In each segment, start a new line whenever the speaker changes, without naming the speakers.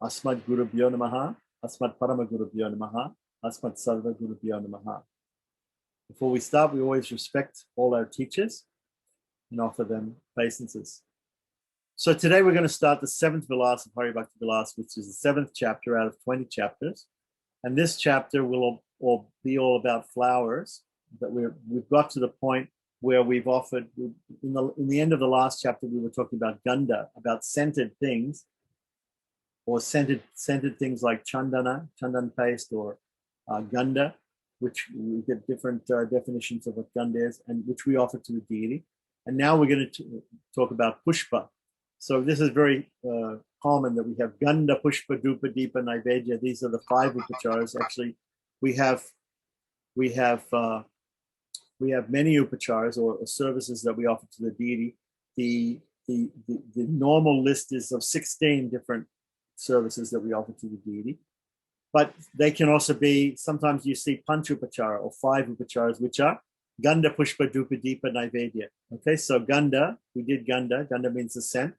Asmad Gurubhyo Namaha, Asmad Parama Gurubhyo Namaha, Asmad Sarva Gurubhyo Namaha. Before we start, we always respect all our teachers and offer them obeisances. So today we're going to start the 7th Vilasa of Hari Bhakti Vilasa, which is the 7th chapter out of 20 chapters. And this chapter will be all about flowers. But we've got to the point where we've offered, in the end of the last chapter, we were talking about ganda, about scented things, or scented things like chandan paste, or ganda, which we get different definitions of what ganda is, and which we offer to the deity. And now we're going to talk about pushpa. So this is very common that we have ganda, pushpa, dupa, deepa, naivedya. These are the 5 upacharas. Actually, we have many upacharas or services that we offer to the deity. The normal list is of 16 different services that we offer to the deity. But they can also be, sometimes you see panchupachara or 5 upacharas, which are ganda, pushpa, dupa, deepa, naivedya. Okay, so ganda, we did ganda. Ganda means the scent.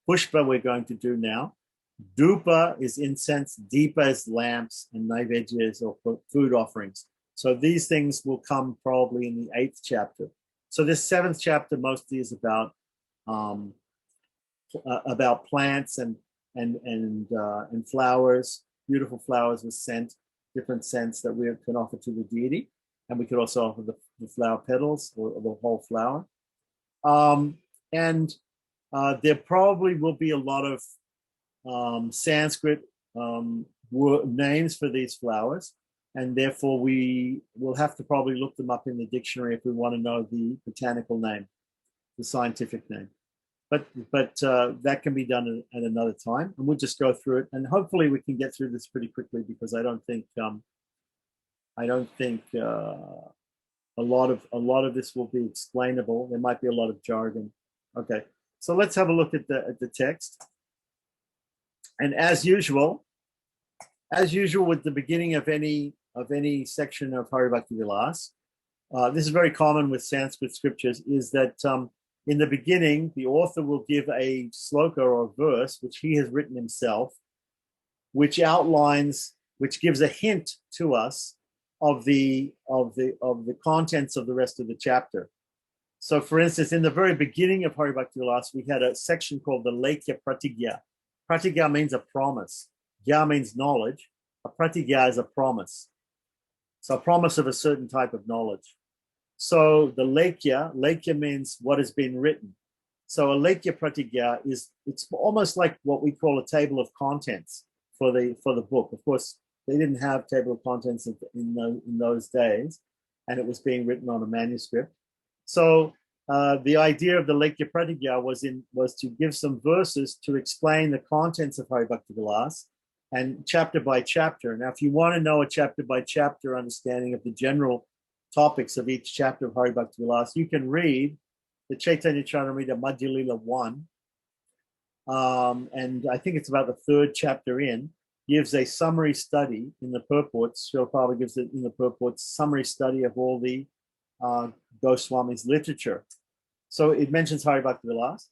Pushpa we're going to do now. Dupa is incense, deepa is lamps, and naivedya is food offerings. So these things will come probably in the 8th chapter. So this 7th chapter mostly is about plants and flowers, beautiful flowers with scent, different scents that we can offer to the deity. And we could also offer the flower petals or the whole flower. There probably will be a lot of Sanskrit names for these flowers. And therefore, we will have to probably look them up in the dictionary if we want to know the botanical name, the scientific name. But that can be done at another time, and we'll just go through it. And hopefully, we can get through this pretty quickly because I don't think a lot of this will be explainable. There might be a lot of jargon. Okay, so let's have a look at the text. And as usual with the beginning of any section of Hari Bhakti Vilas, this is very common with Sanskrit scriptures, is that in the beginning, the author will give a sloka or a verse, which he has written himself, which gives a hint to us of the contents of the rest of the chapter. So for instance, in the very beginning of Hari Bhakti Vilas, we had a section called the Lekya Pratigya. Pratigya means a promise. Gya means knowledge. A pratigya is a promise. So a promise of a certain type of knowledge. So the lekya means what has been written. So a lekya pratigya it's almost like what we call a table of contents for the book. Of course, they didn't have table of contents in those days, and it was being written on a manuscript. So the idea of the lekya pratigya was to give some verses to explain the contents of Hari Bhakti Vilas, and chapter by chapter. Now, if you want to know a chapter by chapter understanding of the general topics of each chapter of Hari Bhakti Vilas, you can read the Chaitanya Charitamrita Madhya Lila 1. And I think it's about the 3rd chapter gives a summary study in the purports. Srila Prabhupada gives it in the purports, summary study of all the Goswami's literature. So it mentions Hari Bhakti Vilas.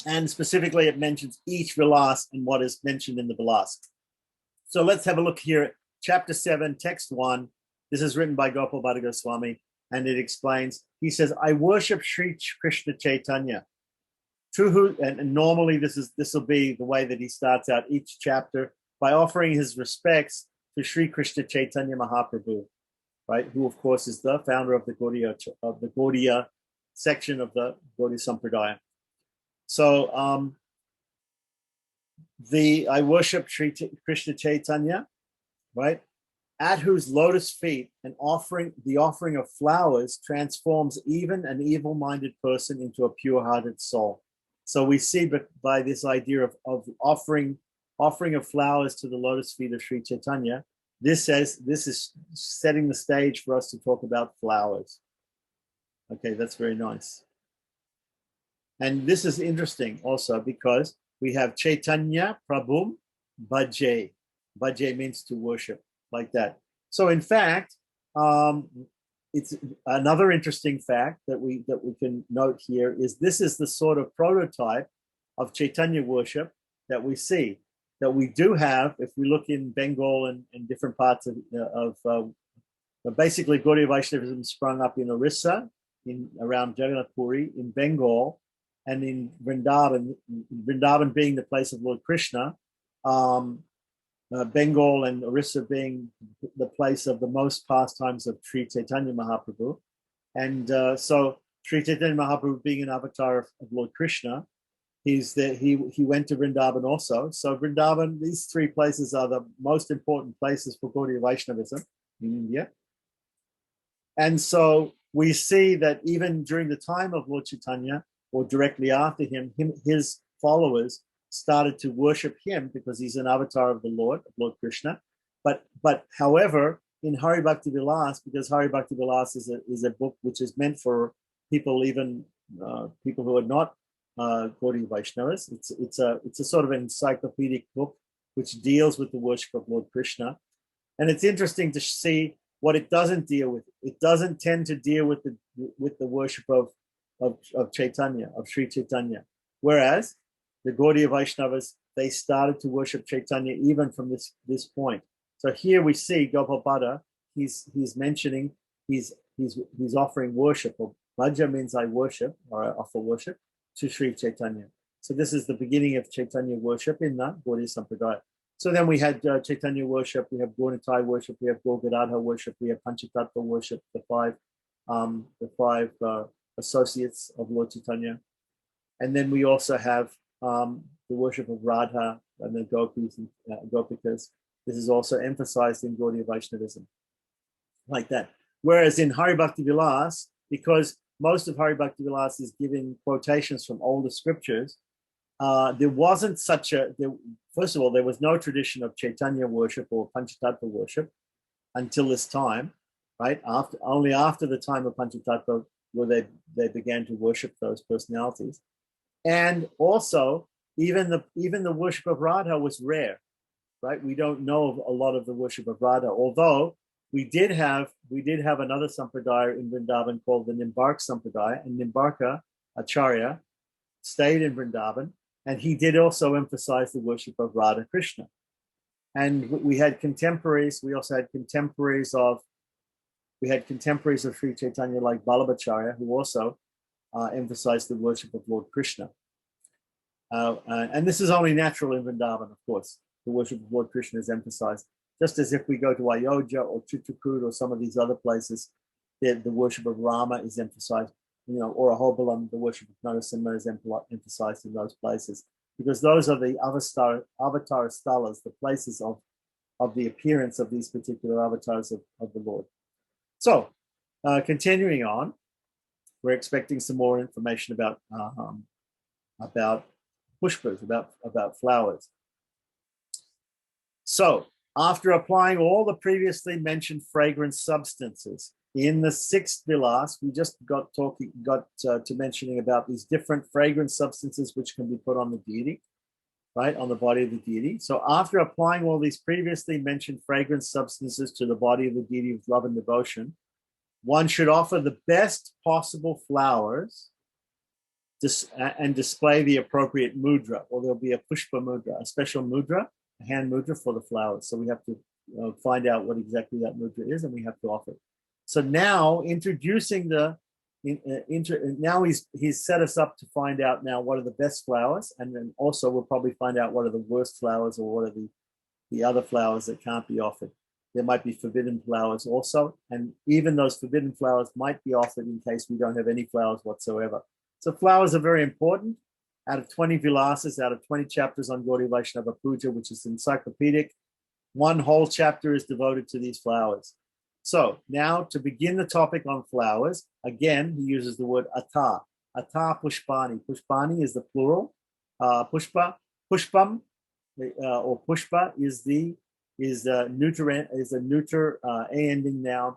And specifically, it mentions each Vilas and what is mentioned in the Vilas. So let's have a look here at chapter 7, text 1. This is written by Gopal Bhatta Goswami, and it explains, he says, I worship Sri Krishna Chaitanya. To who, and normally this will be the way that he starts out each chapter, by offering his respects to Sri Krishna Chaitanya Mahaprabhu, right? Who, of course, is the founder of the Gaudiya section of the Gaudiya Sampradaya. So I worship Sri Krishna Chaitanya, right? At whose lotus feet the offering of flowers transforms even an evil-minded person into a pure-hearted soul. So we see by this idea of offering of flowers to the lotus feet of Sri Chaitanya, this is setting the stage for us to talk about flowers. Okay, that's very nice. And this is interesting also because we have Chaitanya Prabhum Bhaje. Bhaje means to worship, like that. So in fact, it's another interesting fact that we can note here is this is the sort of prototype of Chaitanya worship that we see, that we do have, if we look in Bengal and different parts basically Gaudiya Vaishnavism sprung up in Orissa, around Jagannath Puri, in Bengal, and in Vrindavan, Vrindavan being the place of Lord Krishna, Bengal and Orissa being the place of the most pastimes of Sri Chaitanya Mahaprabhu. And so Sri Chaitanya Mahaprabhu being an avatar of Lord Krishna, he went to Vrindavan also. So Vrindavan, these three places are the most important places for Gaudiya Vaishnavism in India. And so we see that even during the time of Lord Chaitanya, or directly after him, his followers started to worship him because he's an avatar of the Lord, of Lord Krishna. But however, in Hari Bhakti Vilas, because Hari Bhakti Vilas is a book which is meant for people, even people who are not Gaudiya Vaishnavas, it's a sort of an encyclopedic book which deals with the worship of Lord Krishna. And it's interesting to see what it doesn't deal with. It doesn't tend to deal with the worship of Chaitanya, of Sri Chaitanya. Whereas the Gaudiya Vaishnavas, they started to worship Chaitanya even from this point. So here we see Gopalpada, he's mentioning, he's offering worship, or Bhaja means I worship, or I offer worship, to Sri Chaitanya. So this is the beginning of Chaitanya worship in the Gaudiya Sampradaya. So then we had Chaitanya worship, we have Gaunitai worship, we have Gagadadha worship, we have Panchatattva worship, the five associates of Lord Chaitanya. And then we also have the worship of Radha and the gopis and gopikas. This is also emphasized in Gaudiya Vaishnavism, like that. Whereas in Hari Bhakti Vilas, because most of Hari Bhakti Vilas is giving quotations from older scriptures, there wasn't first of all, there was no tradition of Chaitanya worship or Panchatattva worship until this time, right? Only after the time of Panchatattva where they began to worship those personalities. And also, even the worship of Radha was rare, right? We don't know of a lot of the worship of Radha, although we did have another sampradaya in Vrindavan called the Nimbark Sampradaya, and Nimbarka Acharya stayed in Vrindavan, and he did also emphasize the worship of Radha Krishna. And we had contemporaries. We also had contemporaries of Sri Chaitanya like Vallabhacharya, who also emphasized the worship of Lord Krishna. And this is only natural in Vrindavan, of course. The worship of Lord Krishna is emphasized. Just as if we go to Ayodhya or Chitrakoot or some of these other places, the worship of Rama is emphasized, or Ahobilam, the worship of Narasimha is emphasized in those places, because those are the avatar stalas, the places of the appearance of these particular avatars of the Lord. So, continuing on, we're expecting some more information about pushpas, about flowers. So, after applying all the previously mentioned fragrance substances in the sixth vilas, we just got to mentioning about these different fragrance substances which can be put on the deity, right, on the body of the deity. So, after applying all these previously mentioned fragrance substances to the body of the deity with love and devotion, one should offer the best possible flowers and display the appropriate mudra, or there'll be a pushpa mudra, a special mudra, a hand mudra for the flowers. So we have to find out what exactly that mudra is, and we have to offer it. So now introducing now he's set us up to find out now what are the best flowers, and then also we'll probably find out what are the worst flowers, or what are the other flowers that can't be offered. There might be forbidden flowers also, and even those forbidden flowers might be offered in case we don't have any flowers whatsoever. So flowers are very important. Out of 20 vilasas, out of 20 chapters on Gaudiya Vaishnava Puja, which is encyclopedic, one whole chapter is devoted to these flowers. So now to begin the topic on flowers, again, he uses the word ata. Ata pushpani. Pushpani is the plural. Pushpam, or pushpa is a neuter a ending noun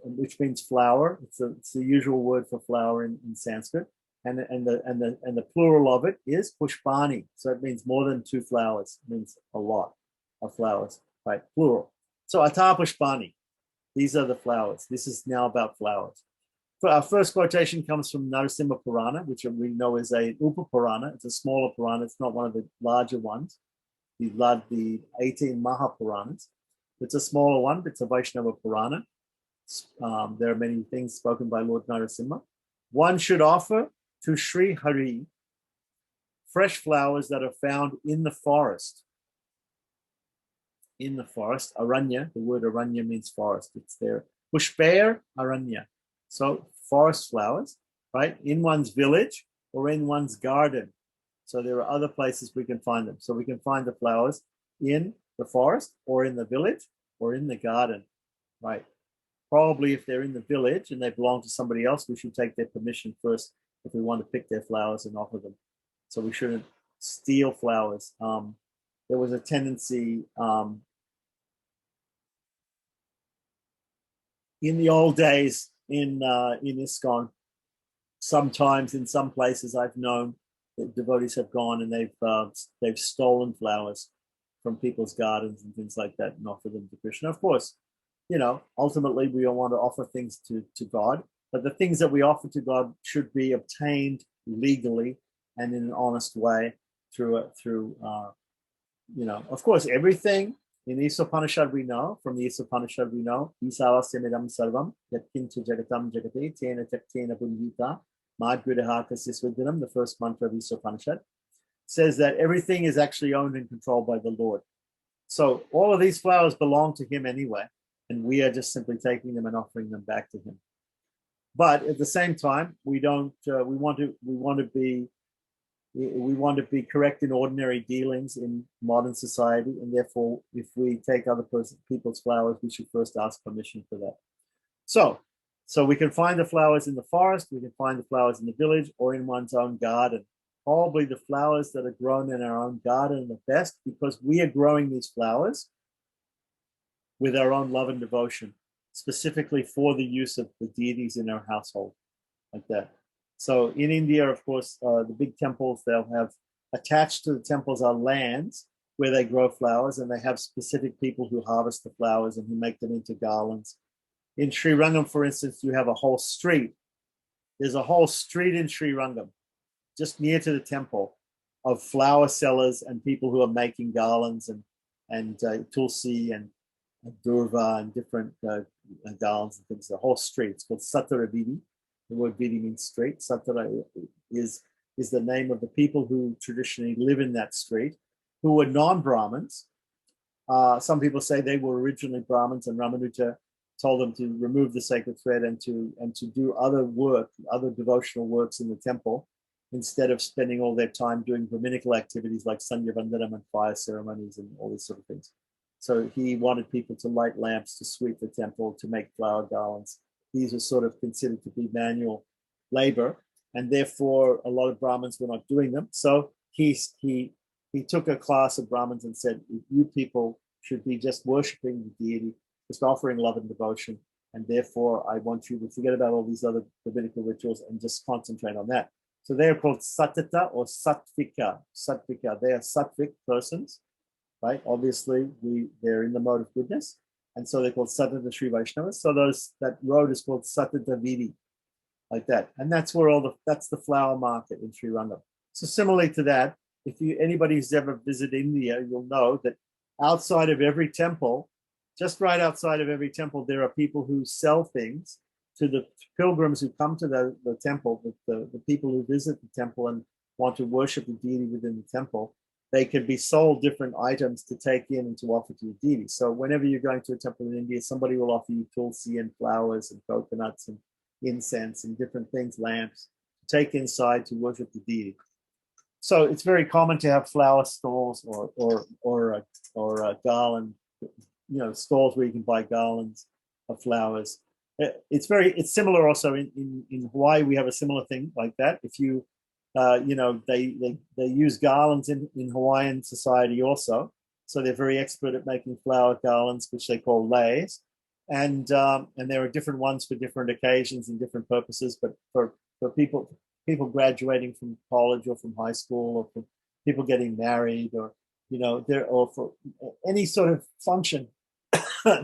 which means flower. It's the usual word for flower in Sanskrit. And the plural of it is pushpani. So it means more than two flowers. It means a lot of flowers, right? Plural. So ata pushpani. These are the flowers. This is now about flowers. our first quotation comes from Narasimha Purana, which we know is a Upa Purana. It's a smaller Purana. It's not one of the larger ones, the 18 Mahapuranas. It's a smaller one. It's a Vaishnava Purana. There are many things spoken by Lord Narasimha. One should offer to Sri Hari fresh flowers that are found in the forest. In the forest, Aranya, the word Aranya means forest. It's there. Pushpaya Aranya. So forest flowers, right? In one's village or in one's garden. So there are other places we can find them. So we can find the flowers in the forest or in the village or in the garden, right? Probably if they're in the village and they belong to somebody else, we should take their permission first if we want to pick their flowers and offer them. So we shouldn't steal flowers. There was a tendency in the old days in ISKCON. Sometimes in some places I've known that devotees have gone and they've stolen flowers from people's gardens and things like that and offered them to Krishna. Of course, ultimately we all want to offer things to God, but the things that we offer to God should be obtained legally and in an honest way through of course, everything in the Isopanishad we know, from the Isopanishad we know, Isavasyamidam sarvam, yatkintu jagatam jagate, tena taktena buddhita, madgridaha kasisvidinam, the first mantra of Isopanishad, says that everything is actually owned and controlled by the Lord. So all of these flowers belong to him anyway, and we are just simply taking them and offering them back to him. But at the same time, we don't. We want to be correct in ordinary dealings in modern society, and therefore, if we take other people's flowers, we should first ask permission for that. So we can find the flowers in the forest, we can find the flowers in the village, or in one's own garden. Probably the flowers that are grown in our own garden are the best, because we are growing these flowers with our own love and devotion, specifically for the use of the deities in our household, like that. So in India, of course, the big temples, they'll have attached to the temples are lands where they grow flowers, and they have specific people who harvest the flowers and who make them into garlands. In Sri Rangam, for instance, you have a whole street. There's a whole street in Sri Rangam, just near to the temple, of flower sellers and people who are making garlands and tulsi and durva and different garlands and things. The whole street. It's called Satara Vidi. The word Vidi means street. Satara is the name of the people who traditionally live in that street, who were non-Brahmins. Some people say they were originally Brahmins, and Ramanuja told them to remove the sacred thread and to do other work, other devotional works in the temple, instead of spending all their time doing Brahminical activities like Sandhya Vandanam and fire ceremonies and all these sort of things. So he wanted people to light lamps, to sweep the temple, to make flower garlands. These are sort of considered to be manual labor, and therefore a lot of Brahmins were not doing them. So he took a class of Brahmins and said, you people should be just worshipping the deity, just offering love and devotion, and therefore I want you to forget about all these other Levitical rituals and just concentrate on that. So they're called Satata or Sattvika. Sattvika, they are Sattvic persons, right? Obviously, they're in the mode of goodness. And so they're called Satata Sri Vaishnavas. So that road is called Satata Vidi, like that. And that's where that's the flower market in Sri Rangam. So similarly to that, if anybody who's ever visited India, you'll know that outside of every temple, just right outside of every temple, there are people who sell things to the pilgrims who come to the temple, the people who visit the temple and want to worship the deity within the temple. They can be sold different items to take in and to offer to the deity. So whenever you're going to a temple in India, somebody will offer you tulsi and flowers and coconuts and incense and different things, lamps, to take inside to worship the deity. So it's very common to have flower stalls or a garland, stalls where you can buy garlands of flowers. It's similar also in Hawaii. We have a similar thing like that. If you they use garlands in Hawaiian society also. So they're very expert at making flower garlands, which they call leis. And there are different ones for different occasions and different purposes. But for people graduating from college or from high school, or for people getting married, or or for any sort of function,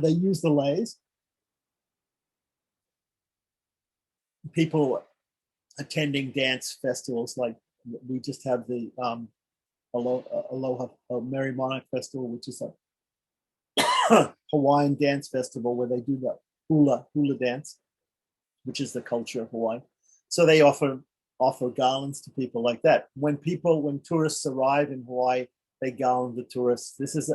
they use the leis. people attending dance festivals, like we just have the Aloha Merry Monarch Festival, which is a Hawaiian dance festival where they do the hula dance, which is the culture of Hawaii. So they offer garlands to people like that. When tourists arrive in Hawaii, they garland the tourists. This is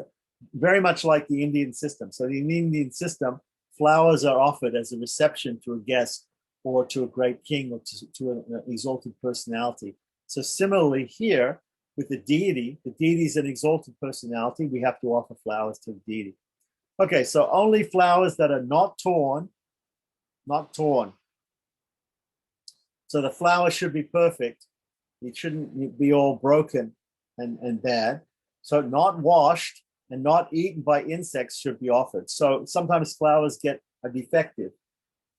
very much like the Indian system. So in the Indian system, flowers are offered as a reception to a guest or to a great king or to an exalted personality. So similarly here with the deity is an exalted personality. We have to offer flowers to the deity. Okay, so only flowers that are not torn. So the flower should be perfect. It shouldn't be all broken and bad. So not washed and not eaten by insects should be offered. So sometimes flowers are defective.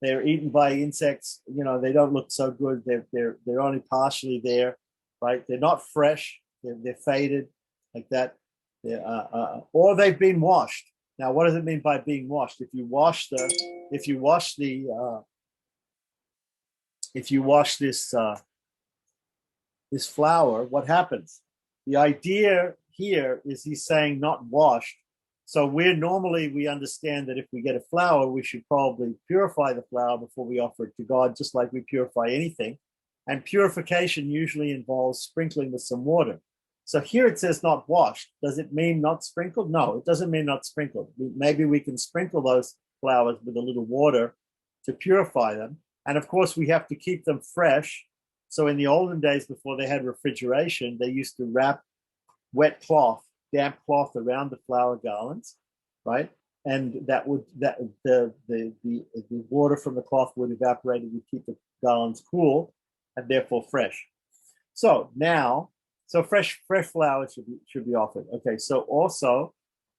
They're eaten by insects. They don't look so good. They're only partially there, right? They're not fresh. They're faded like that. Or they've been washed. Now, what does it mean by being washed? If you wash this flower, what happens? The idea here is he's saying not washed. So we understand that if we get a flower, we should probably purify the flower before we offer it to God, just like we purify anything. And purification usually involves sprinkling with some water. So here it says not washed. Does it mean not sprinkled? No, it doesn't mean not sprinkled. Maybe we can sprinkle those flowers with a little water to purify them. And of course, we have to keep them fresh. So in the olden days, before they had refrigeration, they used to wrap damp cloth around the flower garlands, right? And the water from the cloth would evaporate and would keep the garlands cool and therefore fresh. So fresh flowers should be offered. Okay, so also,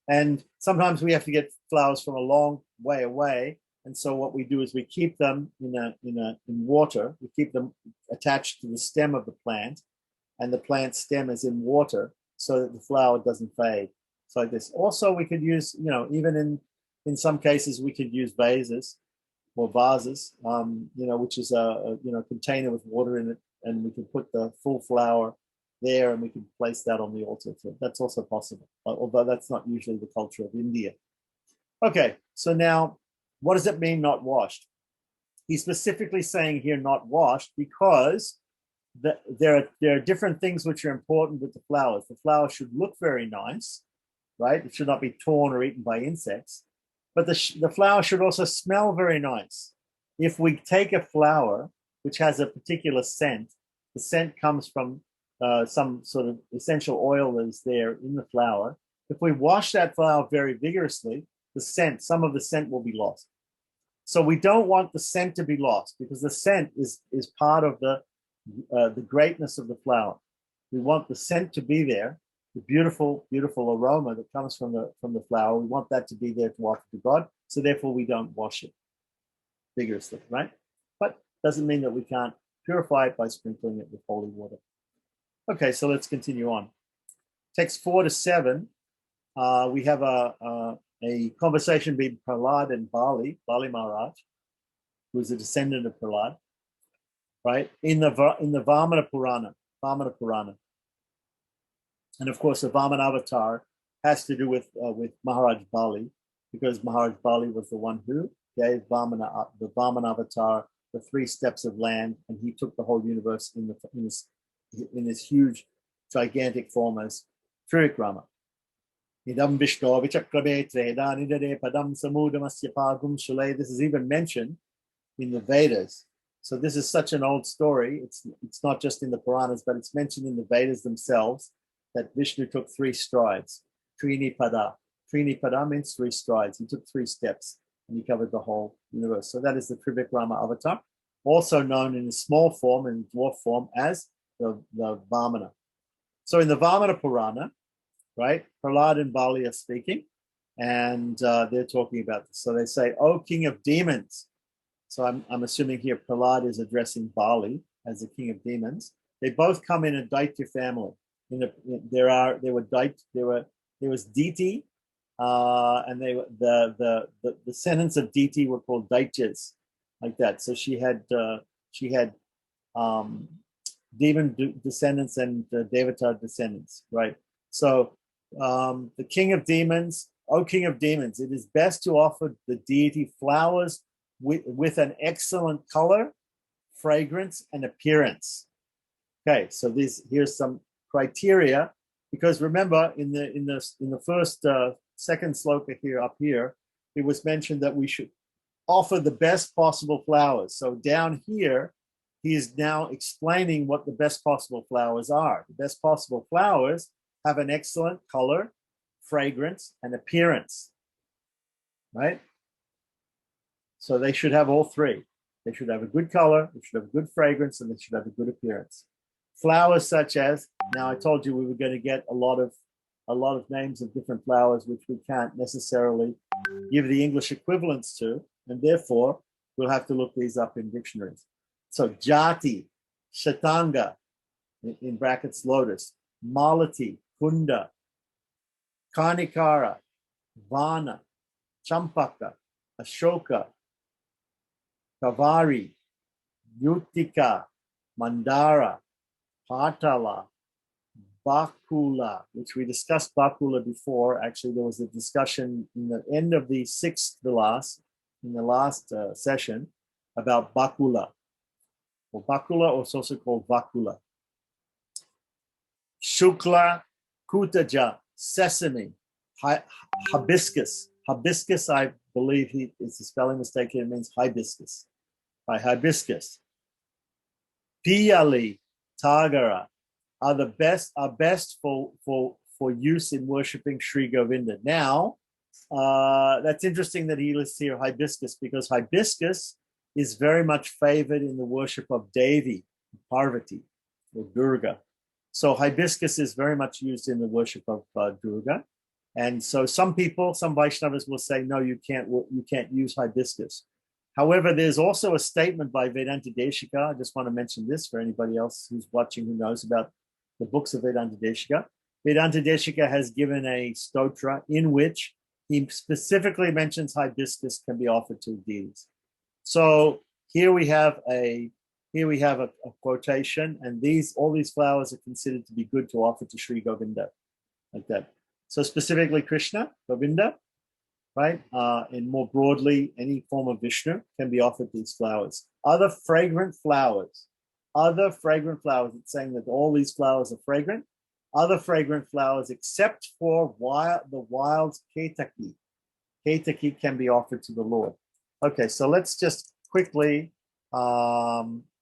and sometimes we have to get flowers from a long way away. And so what we do is we keep them in water. We keep them attached to the stem of the plant, and the plant stem is in water so that the flower doesn't fade. So like this. Also, we could use, even in some cases, we could use vases or vases, which is a container with water in it, and we can put the full flower there, and we can place that on the altar. So that's also possible, although that's not usually the culture of India. Okay, so now, what does it mean not washed? He's specifically saying here not washed because there are different things which are important with the flowers. The flower should look very nice, right? It should not be torn or eaten by insects. But the flower should also smell very nice. If we take a flower which has a particular scent, the scent comes from some sort of essential oil that is there in the flower. If we wash that flower very vigorously, some of the scent will be lost. So we don't want the scent to be lost because the scent is part of the greatness of the flower. We want the scent to be there, the beautiful aroma that comes from the flower. We want that to be there to offer to God. So therefore, we don't wash it vigorously, right? But doesn't mean that we can't purify it by sprinkling it with holy water. Okay, so let's continue on. Text 4 to 7. We have a conversation between Prahlad and Bali Maharaj, who is a descendant of Prahlad, right? In the Vamana Purana. And of course, the Vamana avatar has to do with Maharaj Bali, because Maharaj Bali was the one who gave the Vamana avatar the 3 steps of land, and he took the whole universe in his huge, gigantic form as Trivikrama. Idam Vishno Vichakrametre Danidare Padam Samudamasya Pagum Shule. This is even mentioned in the Vedas. So this is such an old story. It's not just in the Puranas, but it's mentioned in the Vedas themselves that Vishnu took 3 strides. Trini Pada. Trini Pada means 3 strides. He took 3 steps and he covered the whole universe. So that is the Trivikrama avatar, also known in a small form, in dwarf form, as the Vamana. So in the Vamana Purana, right, Prahlad and Bali are speaking, and they're talking about this. So they say, "O king of demons." So I'm assuming here Prahlad is addressing Bali as the king of demons. They both come in a Daitya family. There was Diti, and the descendants of Diti were called Daityas, like that. So she had she had demon descendants and Devata descendants, right? So the king of demons, O king of demons, it is best to offer the deity flowers with an excellent color, fragrance, and appearance. Okay, so here's some criteria, because remember in the first second sloka here up here, it was mentioned that we should offer the best possible flowers. So down here, he is now explaining what the best possible flowers are. The best possible flowers have an excellent color, fragrance, and appearance, right? So they should have all three. They should have a good color, they should have a good fragrance, and they should have a good appearance. Flowers such as, now I told you we were going to get a lot of names of different flowers which we can't necessarily give the English equivalents to, and therefore we'll have to look these up in dictionaries. So Jati, Shatanga, in brackets lotus, Malati, Kunda, Karnikara, Vana, Champaka, Ashoka, Kavari, Yutika, Mandara, Patala, Bakula, which we discussed Bakula before. Actually, there was a discussion in the end of the sixth Vilas, in the last session, about Bakula. Or Bakula, or also called Vakula. Shukla, Kutaja, sesame, hibiscus. Hibiscus, I believe it's a spelling mistake here, it means hibiscus. By hibiscus. Piyali, Tagara are best for use in worshipping Sri Govinda. Now, that's interesting that he lists here hibiscus, because hibiscus is very much favored in the worship of Devi, Parvati, or Durga. So hibiscus is very much used in the worship of Durga. And so some Vaishnavas will say, no, you can't use hibiscus. However, there's also a statement by Vedanta Deshika. I just want to mention this for anybody else who's watching who knows about the books of Vedanta Deshika. Vedanta Deshika has given a stotra in which he specifically mentions hibiscus can be offered to deities. So here we have a quotation, and all these flowers are considered to be good to offer to Sri Govinda, like that. So specifically Krishna, Govinda, right? And more broadly, any form of Vishnu can be offered these flowers. Other fragrant flowers, it's saying that all these flowers are fragrant. Other fragrant flowers, except for the wild Ketaki. Ketaki can be offered to the Lord. Okay, so let's just quickly,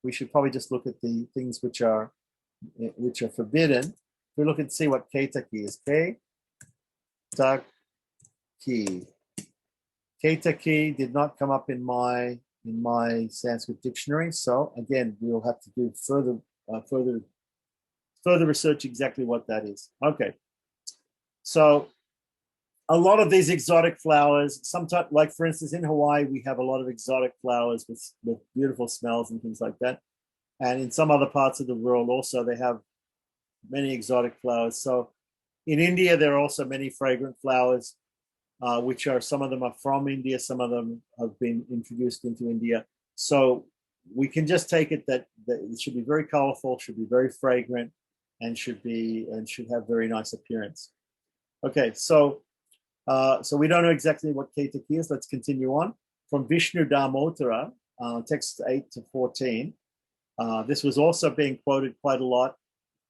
we should probably just look at the things which are forbidden. We look and see what Ketaki is. Ketaki. Ketaki did not come up in my Sanskrit dictionary, so again we'll have to do further research exactly what that is. Okay, so a lot of these exotic flowers, sometimes, like for instance in Hawaii, we have a lot of exotic flowers with beautiful smells and things like that, and in some other parts of the world also they have many exotic flowers. So in India there are also many fragrant flowers, which are, some of them are from India, some of them have been introduced into India. So we can just take it that it should be very colorful, should be very fragrant, and should have very nice appearance. Okay, so we don't know exactly what Ketaki is. Let's continue on. From Vishnu Dharmotara, text 8 to 14. This was also being quoted quite a lot.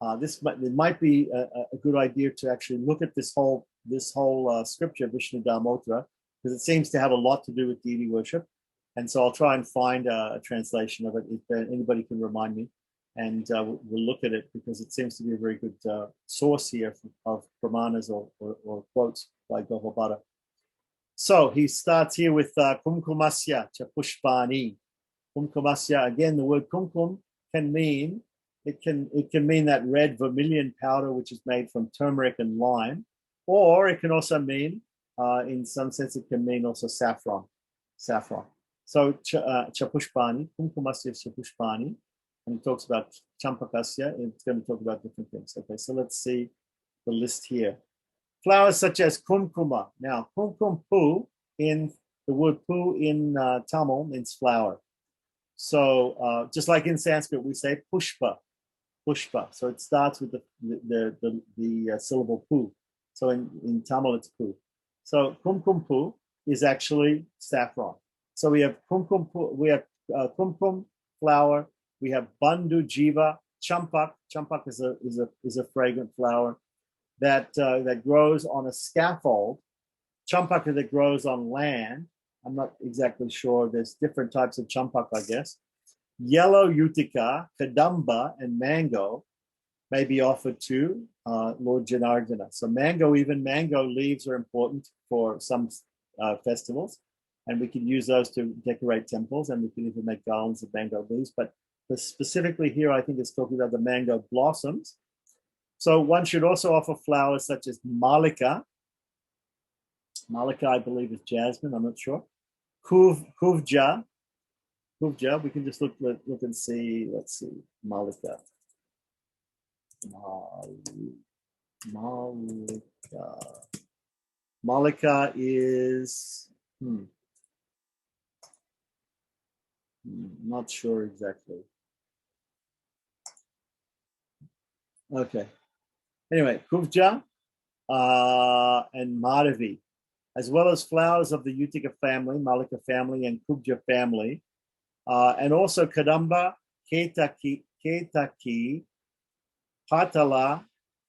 It might be a good idea to actually look at this whole scripture, Vishnu Dharmotara, because it seems to have a lot to do with deity worship. And so I'll try and find a translation of it if anybody can remind me. And we'll look at it, because it seems to be a very good source here of pramanas or quotes by Gopalpada. So he starts here with kumkumasya cha pushpani. Kumkumasya, again, the word kumkum can mean that red vermilion powder which is made from turmeric and lime, or it can also mean, in some sense, it can mean also saffron. So chapushpani, kumkumasya chapushpani, and it talks about champakasya. It's going to talk about different things. Okay, so let's see the list here. Flowers such as kumkuma. Now, kumkum pu, in the word pu in Tamil means flower. So just like in Sanskrit, we say pushpa, pushpa. So it starts with the syllable pu. So in Tamil, it's pu. So kumkum pu is actually saffron. So we have kumkum pu, we have kumkum flower, we have bandu jiva, champak. Champak is a fragrant flower that grows on a scaffold. Champak that grows on land. I'm not exactly sure. There's different types of champak, I guess. Yellow utica, kadamba, and mango may be offered to Lord Janardana. So even mango leaves are important for some festivals, and we can use those to decorate temples, and we can even make garlands of mango leaves. But specifically here, I think it's talking about the mango blossoms. So one should also offer flowers such as malika. Malika, I believe, is jasmine. I'm not sure. Kuvja. Kuvja. We can just look and see. Let's see. Malika. Malika. Malika is. Not sure exactly. Okay. Anyway, Kuvja and Madhavi, as well as flowers of the Utica family, Malika family, and Kubja family, and also Kadamba, Ketaki, Patala,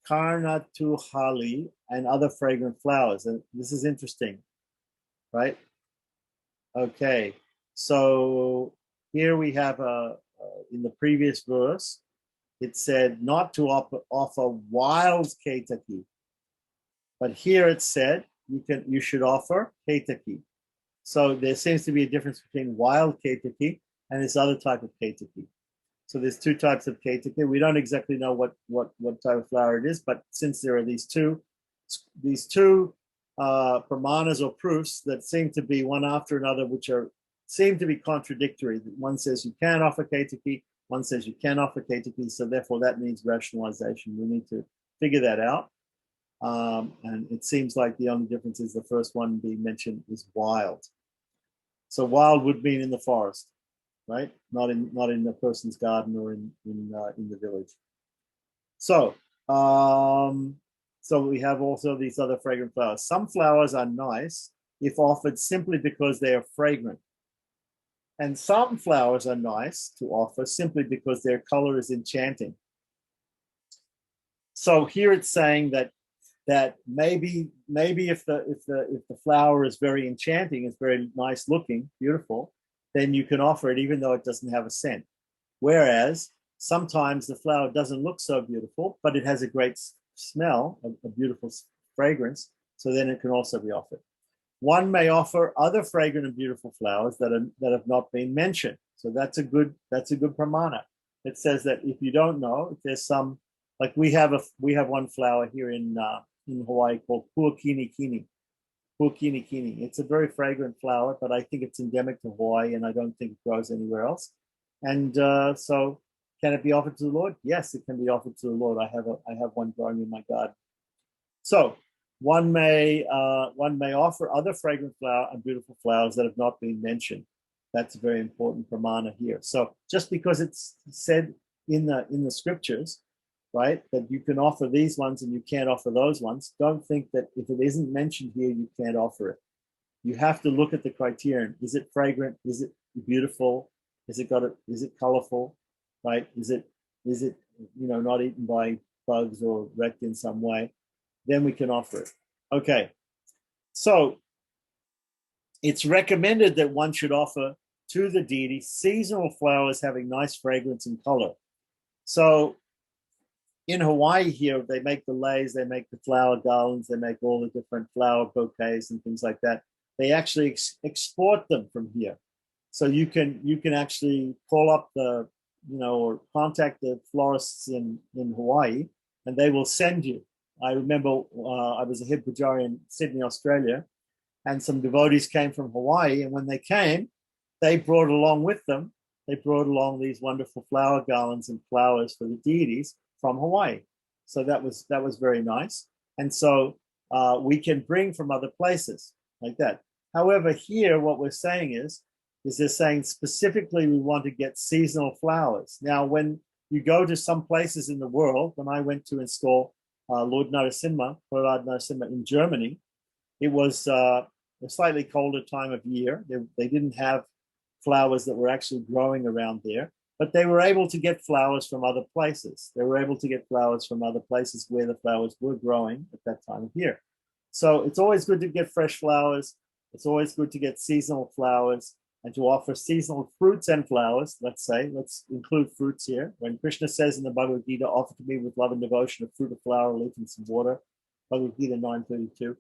Karnatuhali, and other fragrant flowers. And this is interesting, right? Okay, so here we have in the previous verse, it said not to offer wild Ketaki, but here it said you should offer Ketaki. So there seems to be a difference between wild Ketaki and this other type of Ketaki. So there's two types of Ketaki. We don't exactly know what type of flower it is, but since there are these two pramanas or proofs that seem to be one after another, which seem to be contradictory. One says you can offer Ketaki, one says you can offer Ketaki, so therefore that needs rationalization. We need to figure that out. And it seems like the only difference is the first one being mentioned is wild. So wild would mean in the forest, right? Not in a person's garden or in the village. So we have also these other fragrant flowers. Some flowers are nice if offered simply because they are fragrant. And some flowers are nice to offer simply because their color is enchanting. So here it's saying that maybe if the flower is very enchanting, it's very nice looking, beautiful, then you can offer it even though it doesn't have a scent. Whereas sometimes the flower doesn't look so beautiful, but it has a great smell, a beautiful fragrance, so then it can also be offered. One may offer other fragrant and beautiful flowers that have not been mentioned. So that's a good pramana. It says that if you don't know, if there's some, like we have one flower here in Hawaii called puakinikini. Puakinikini. It's a very fragrant flower, but I think it's endemic to Hawaii, and I don't think it grows anywhere else. And so, can it be offered to the Lord? Yes, it can be offered to the Lord. I have one growing in my garden. So one may offer other fragrant flower and beautiful flowers that have not been mentioned. That's a very important pramana here. So just because it's said in the scriptures, right, that you can offer these ones and you can't offer those ones, don't think that if it isn't mentioned here, you can't offer it. You have to look at the criterion. Is it fragrant? Is it beautiful? Is it colorful? Right? Is it not eaten by bugs or wrecked in some way? Then we can offer it. Okay. So it's recommended that one should offer to the deity seasonal flowers having nice fragrance and color. So in Hawaii here, they make the leis, they make the flower garlands, they make all the different flower bouquets and things like that. They actually export them from here. So you can actually call up or contact the florists in Hawaii, and they will send you. I remember I was a head pujari in Sydney, Australia, and some devotees came from Hawaii, and when they came, they brought along with them, these wonderful flower garlands and flowers for the deities from Hawaii. So that was very nice. And so we can bring from other places like that. However, here what we're saying is is they're saying specifically we want to get seasonal flowers. Now, when you go to some places in the world, when I went to install Lord Narasimha, Prahlad Narasimha in Germany, it was a slightly colder time of year. They didn't have flowers that were actually growing around there, but they were able to get flowers from other places. They were able to get flowers from other places where the flowers were growing at that time of year. So it's always good to get fresh flowers. It's always good to get seasonal flowers and to offer seasonal fruits and flowers. Let's include fruits here. When Krishna says in the Bhagavad Gita, offer to me with love and devotion a fruit, a flower, a leaf, and some water, Bhagavad Gita 9:32.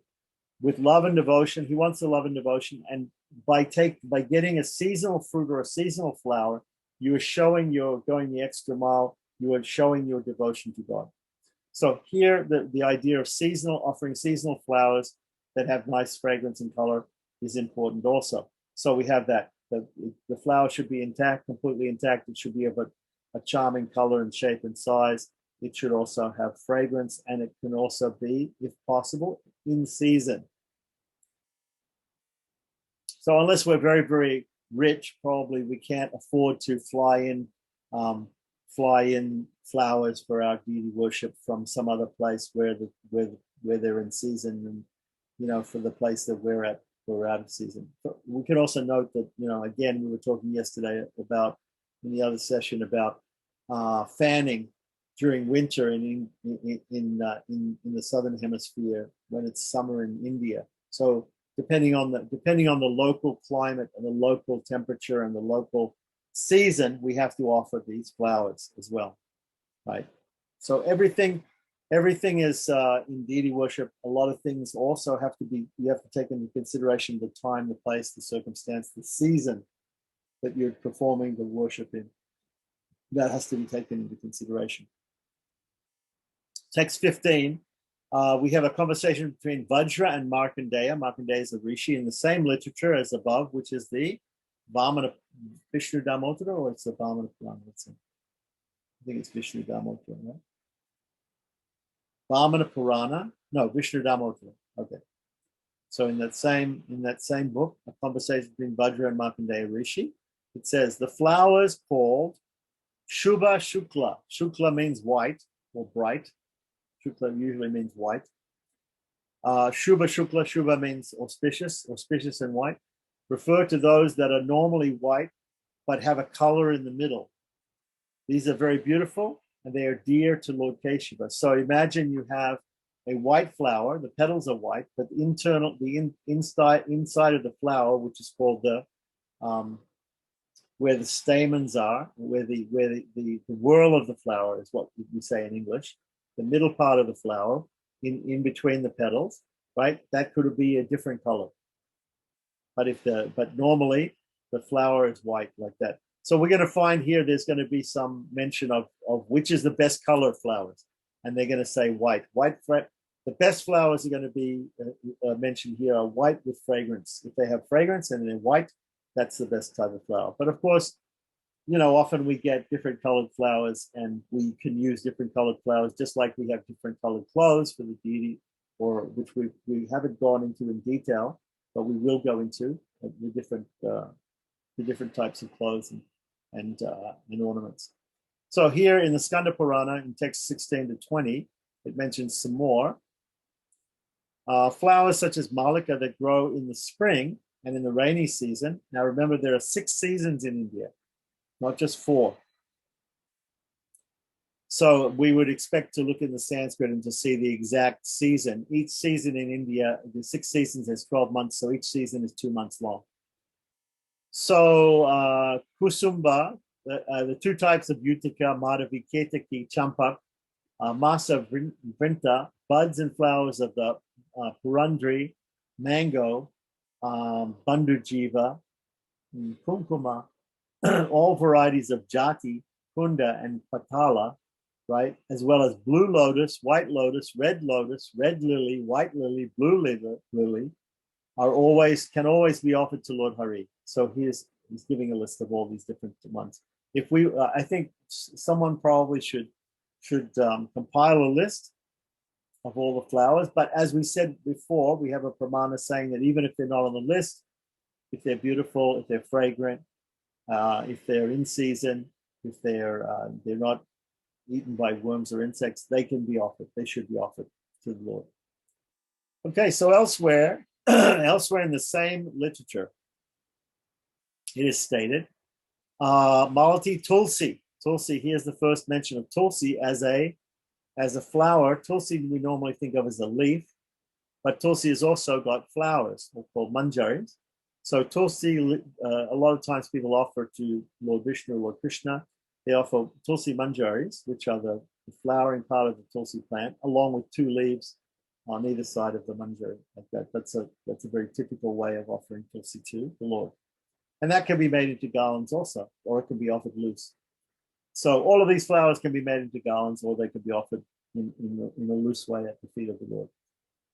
With love and devotion, he wants the love and devotion. And by getting a seasonal fruit or a seasonal flower, you are showing you're going the extra mile. You are showing your devotion to God. So here, the idea of offering seasonal flowers that have nice fragrance and color is important also. So we have that. The flower should be intact, completely intact. It should be of a charming color and shape and size. It should also have fragrance, and it can also be, if possible, in season. So unless we're very, very rich, probably we can't afford to fly in flowers for our deity worship from some other place where they're in season, and for the place that we're at, we're out of season. But we could also note that again, we were talking yesterday about in the other session about fanning during winter in the southern hemisphere when it's summer in India. So depending on the local climate and the local temperature and the local season, we have to offer these flowers as well, right? So everything is in deity worship. A lot of things also you have to take into consideration the time, the place, the circumstance, the season that you're performing the worship in. That has to be taken into consideration. Text 15, we have a conversation between Vajra and Markandeya. Markandeya is a rishi in the same literature as above, which is the Vamana Vishnu Damotra, or it's the Vamana Purana. I think it's Vishnu Damotra, right? Vamana Purana, no, Vishnu Damotra. Okay. So in that same book, a conversation between Vajra and Markandeya Rishi, it says the flowers called Shubha Shukla. Shukla means white or bright. Shukla usually means white. Shubha Shukla, Shubha means auspicious and white. Refer to those that are normally white but have a color in the middle. These are very beautiful and they are dear to Lord Keshava. So imagine you have a white flower, the petals are white, but inside of the flower, which is called where the stamens are, where the whorl of the flower is what we say in English, the middle part of the flower, in between the petals, right? That could be a different color. But normally the flower is white like that. So we're going to find here there's going to be some mention of which is the best color of flowers, and they're going to say white. The best flowers are going to be mentioned here are white with fragrance. If they have fragrance and they're white, that's the best type of flower. But of course, often we get different colored flowers, and we can use different colored flowers, just like we have different colored clothes for the deity, or which we haven't gone into in detail, but we will go into the different types of clothes and ornaments. So here in the Skanda Purana, in text 16 to 20, it mentions some more. Flowers such as malika that grow in the spring and in the rainy season. Now remember, there are 6 seasons in India, not just 4. So we would expect to look in the Sanskrit and to see the exact season. Each season in India, the 6 seasons has 12 months, so each season is 2 months long. So Kusumba, the 2 types of Utika, Madhavi, Ketaki, Champak, Masa Vrinta, buds and flowers of the Purandri, mango, Bandujiva, Kumkuma, all varieties of Jati, Kunda, and Patala, right? As well as blue lotus, white lotus, red lily, white lily, blue lily, can always be offered to Lord Hari. So he's giving a list of all these different ones. If we, I think someone probably should compile a list of all the flowers. But as we said before, we have a pramana saying that even if they're not on the list, if they're beautiful, if they're fragrant, if they're in season, if they're not eaten by worms or insects, they can be offered. They should be offered to the Lord. Okay, so elsewhere, elsewhere in the same literature, it is stated, Malati Tulsi. Tulsi, here's the first mention of Tulsi as a flower. Tulsi we normally think of as a leaf, but Tulsi has also got flowers called manjaris. So Tulsi, a lot of times people offer to Lord Vishnu, Lord Krishna, they offer Tulsi manjaris, which are the flowering part of the Tulsi plant, along with 2 leaves on either side of the manjari. Like that. That's a very typical way of offering Tulsi to the Lord. And that can be made into garlands also, or it can be offered loose. So all of these flowers can be made into garlands, or they can be offered in a loose way at the feet of the Lord.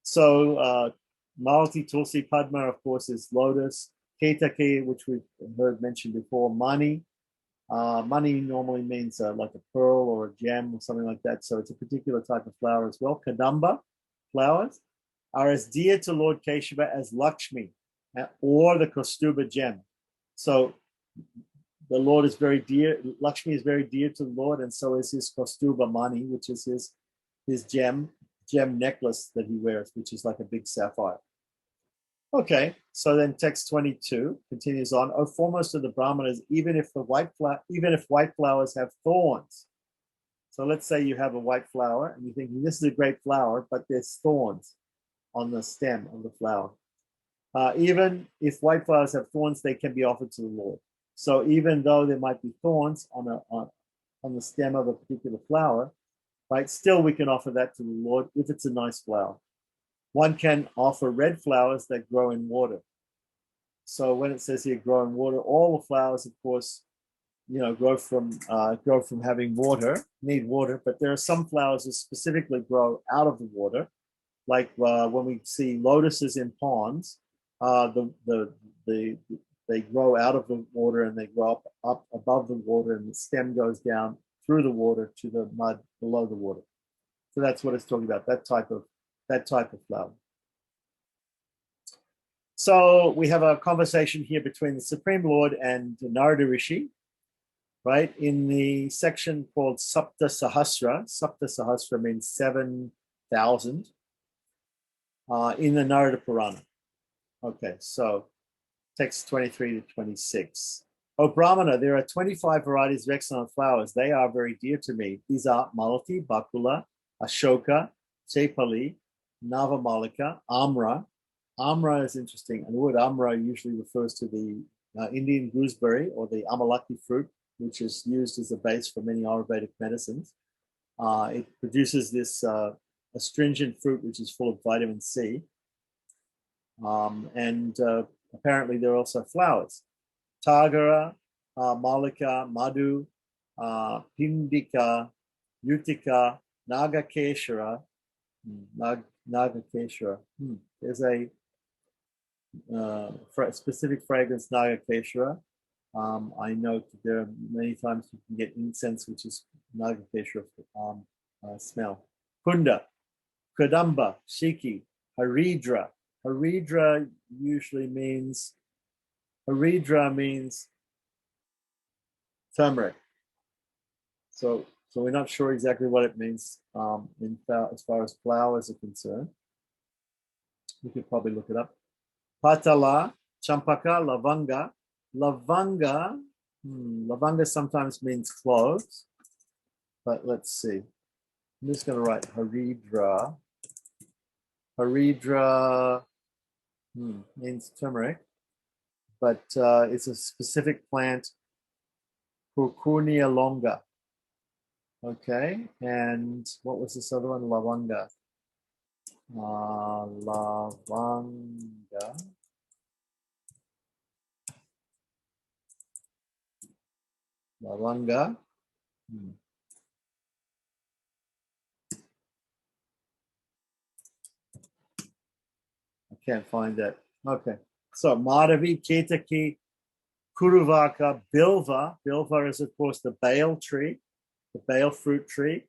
So Malati, Tulsi, Padma, of course, is lotus. Ketaki, which we've heard mentioned before. Mani. Mani normally means like a pearl or a gem or something like that. So it's a particular type of flower as well. Kadamba flowers are as dear to Lord Keshava as Lakshmi or the Kaustubha gem. So the Lord is very dear. Lakshmi is very dear to the Lord, and so is his Kaustubha Mani, which is his gem necklace that he wears, which is like a big sapphire. Okay, so then text 22 continues on. Oh, foremost of the Brahmanas, even if white flowers have thorns. So let's say you have a white flower and you think this is a great flower, but there's thorns on the stem of the flower. Even if white flowers have thorns, they can be offered to the Lord. So even though there might be thorns on the stem of a particular flower, right? Still, we can offer that to the Lord if it's a nice flower. One can offer red flowers that grow in water. So when it says here grow in water, all the flowers, of course, grow from having water, need water. But there are some flowers that specifically grow out of the water, like when we see lotuses in ponds, they grow out of the water and they grow up above the water, and the stem goes down through the water to the mud below the water. So that's what it's talking about. That type of flower. So we have a conversation here between the Supreme Lord and Narada Rishi, right? In the section called Sapta Sahasra. Sapta Sahasra means 7,000 in the Narada Purana. Okay, so text 23 to 26. O Brahmana, there are 25 varieties of excellent flowers. They are very dear to me. These are Malati, Bakula, Ashoka, Chepali, Navamalika, Amra. Amra is interesting. And the word Amra usually refers to the Indian gooseberry or the Amalaki fruit, which is used as a base for many Ayurvedic medicines. It produces this astringent fruit, which is full of vitamin C. And apparently there are also flowers. Tagara, Malika, Madhu, Pindika, Utika, Nagakeshara. Nagakeshara. There's a specific fragrance, Nagakeshara. I know that there are many times you can get incense, which is Nagakeshara smell. Kunda, Kadamba, Shiki, Haridra. Haridra usually means turmeric. So we're not sure exactly what it means as far as flowers are concerned. We could probably look it up. Patala, Champaka, Lavanga. Lavanga sometimes means cloves, but let's see. I'm just going to write Haridra. Haridra means turmeric, but it's a specific plant, Purpurea longa. Okay, and what was this other one? Lavanga. Lavanga. I can't find that. Okay, so Madhavi, Ketaki, Kuruvaka, Bilva. Bilva is, of course, the bale tree, the bale fruit tree,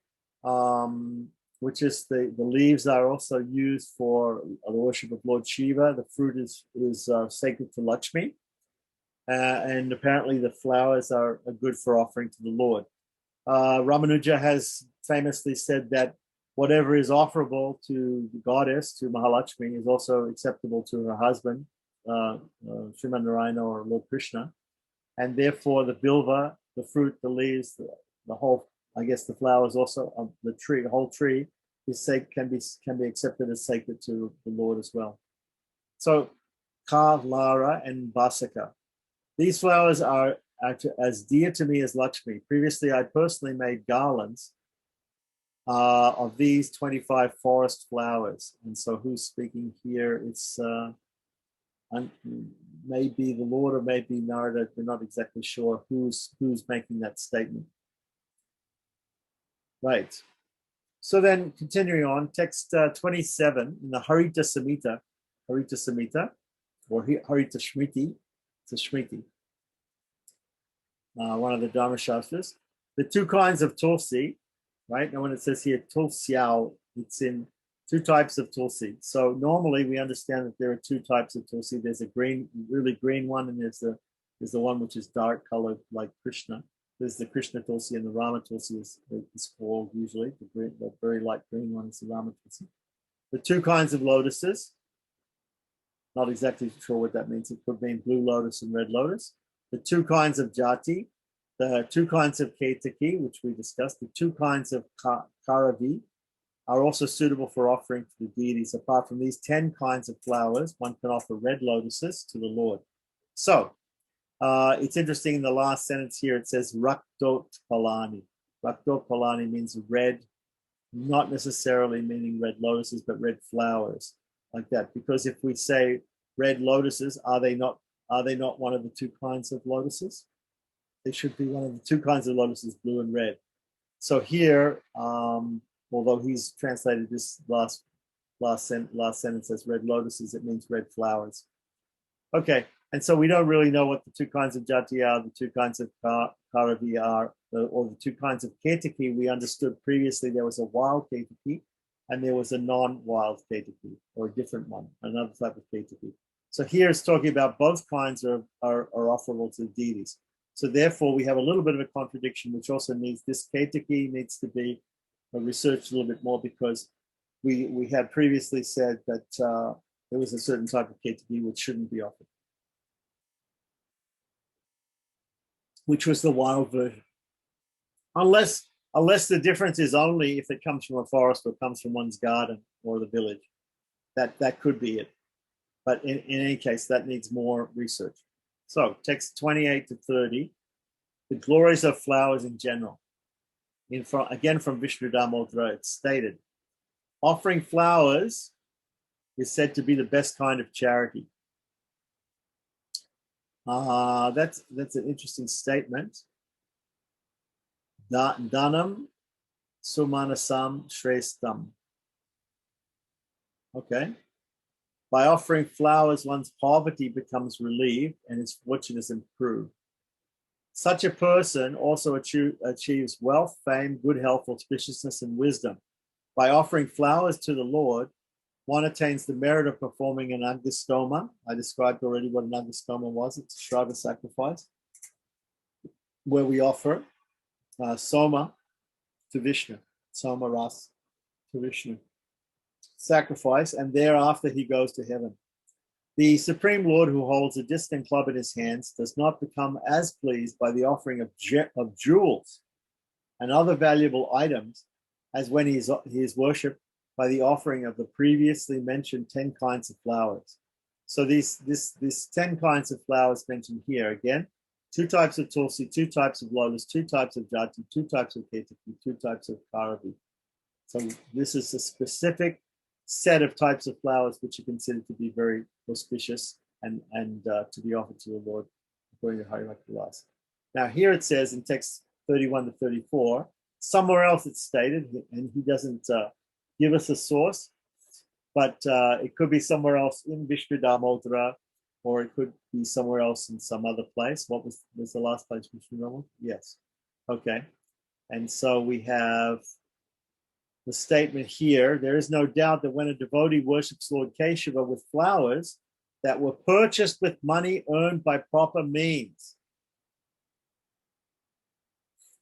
which is the leaves are also used for the worship of Lord Shiva. The fruit is sacred to Lakshmi. And apparently the flowers are good for offering to the Lord. Ramanuja has famously said that whatever is offerable to the goddess, to Mahalakshmi, is also acceptable to her husband, Sriman Narayana or Lord Krishna. And therefore the bilva, the fruit, the leaves, the whole, I guess the flowers also, the tree, the whole tree is can be accepted as sacred to the Lord as well. So Ka, Lara, and Basaka. These flowers are as dear to me as Lakshmi. Previously, I personally made garlands of these 25 forest flowers. And so who's speaking here? It's maybe the Lord or maybe Narada. We're not exactly sure who's making that statement. Right. So then continuing on, text 27 in the Harita Samhita, or Harita Shmriti, it's a Shmriti, one of the Dharma Shastras. The two kinds of tulsi, right? And when it says here tulsiao, it's in two types of tulsi. So normally we understand that there are two types of tulsi. There's a green, really green one, and there's the one which is dark colored like Krishna. There's the Krishna tulsi, and the Rama tulsi is called usually. The very light green one is the Rama tulsi. The two kinds of lotuses, not exactly sure what that means. It could mean blue lotus and red lotus. The two kinds of jati, the two kinds of ketaki, which we discussed, the two kinds of karavi are also suitable for offering to the deities. Apart from these 10 kinds of flowers, one can offer red lotuses to the Lord. So it's interesting in the last sentence here, it says rakdot palani. Rakdot palani means red, not necessarily meaning red lotuses, but red flowers like that. Because if we say red lotuses, are they not one of the two kinds of lotuses? They should be one of the two kinds of lotuses, blue and red. So here, although he's translated this last sentence as red lotuses, it means red flowers. Okay, and so we don't really know what the two kinds of jati are, the two kinds of karavi are, or the two kinds of ketaki. We understood previously there was a wild ketaki and there was a non-wild ketaki, or a different one, another type of ketaki. So here it's talking about both kinds are offerable to the deities. So therefore we have a little bit of a contradiction, which also means this ketaki needs to be researched a little bit more, because we had previously said that there was a certain type of ketaki which shouldn't be offered, which was the wild version. Unless the difference is only if it comes from a forest or comes from one's garden or the village. That could be it. But in any case, that needs more research. So text 28 to 30, the glories of flowers in general. Again from Vishnu Damodara, it's stated, offering flowers is said to be the best kind of charity. That's an interesting statement. Danam sumanasam shrestam. Okay. By offering flowers, one's poverty becomes relieved and his fortune is improved. Such a person also achieves wealth, fame, good health, auspiciousness, and wisdom. By offering flowers to the Lord, one attains the merit of performing an agastoma. I described already what an agastoma was. It's a Shraddha sacrifice, where we offer soma to Vishnu, soma ras to Vishnu, sacrifice, and thereafter he goes to heaven. The Supreme Lord, who holds a distant club in his hands, does not become as pleased by the offering of jewels and other valuable items as when he is worshipped by the offering of the previously mentioned 10 kinds of flowers. So these 10 kinds of flowers mentioned here, again, 2 types of tulsi, 2 types of lotus, 2 types of jati, 2 types of ketaki, 2 types of karavi. So this is a specific set of types of flowers which are considered to be very auspicious and to be offered to the Lord according to Harimak Vilasa. Now here it says in text 31 to 34, somewhere else it's stated, and he doesn't give us a source, but it could be somewhere else in Vishnu Damodara, or it could be somewhere else in some other place. What was the last place, Vishnu Damodara? Yes. Okay. And so we have the statement here, there is no doubt that when a devotee worships Lord Keshava with flowers that were purchased with money earned by proper means.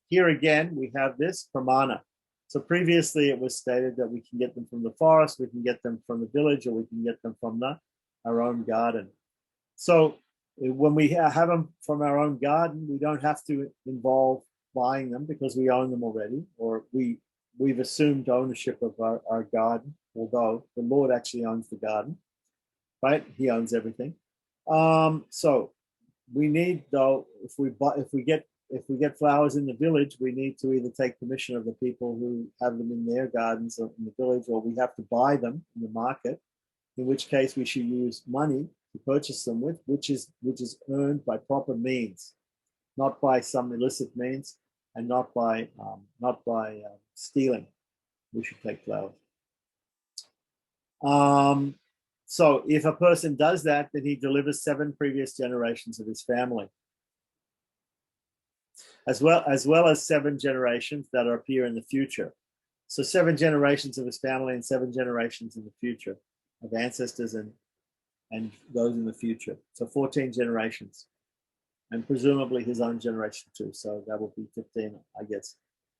Here again, we have this pramana. So previously it was stated that we can get them from the forest, we can get them from the village, or we can get them from our own garden. So when we have them from our own garden, we don't have to involve buying them because we own them already, or we've assumed ownership of our garden, although the Lord actually owns the garden, right? He owns everything. So we need, though, if we get flowers in the village, we need to either take permission of the people who have them in their gardens or in the village, or we have to buy them in the market, in which case we should use money to purchase them with, which is earned by proper means, not by some illicit means, and not by stealing. We should take flowers. So if a person does that, then he delivers 7 previous generations of his family, as well as 7 generations that appear in the future. So 7 generations of his family and 7 generations in the future of ancestors and those in the future. So 14 generations, and presumably his own generation too. So that will be 15, I guess.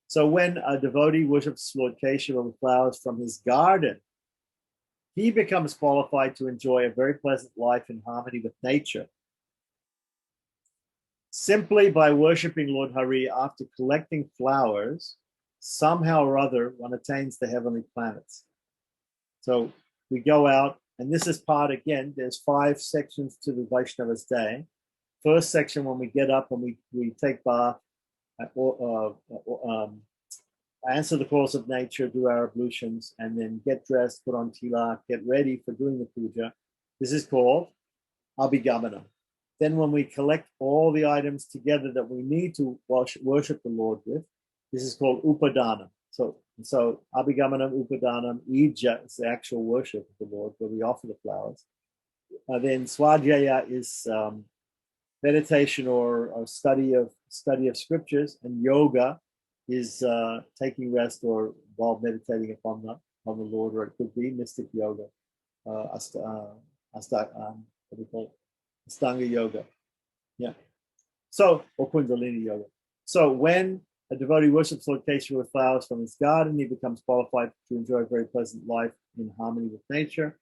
So when a devotee worships Lord Keshava with flowers from his garden, he becomes qualified to enjoy a very pleasant life in harmony with nature. Simply by worshipping Lord Hari after collecting flowers, somehow or other, one attains the heavenly planets. So we go out, and this is part, again, there's 5 sections to the Vaishnava's day. First section, when we get up and we take bath, answer the calls of nature, do our ablutions, and then get dressed, put on tilak, get ready for doing the puja. This is called abhigamana. Then when we collect all the items together that we need to worship the Lord with, this is called upadana. So abhigamanam, upadanam, ija is the actual worship of the Lord, where we offer the flowers. Then swadhyaya is meditation or study of scriptures, and yoga is taking rest or while meditating upon the Lord, or it could be mystic yoga, Astanga yoga, yeah. So, or Kundalini yoga. So when a devotee worships Lord Keshava with flowers from his garden, he becomes qualified to enjoy a very pleasant life in harmony with nature.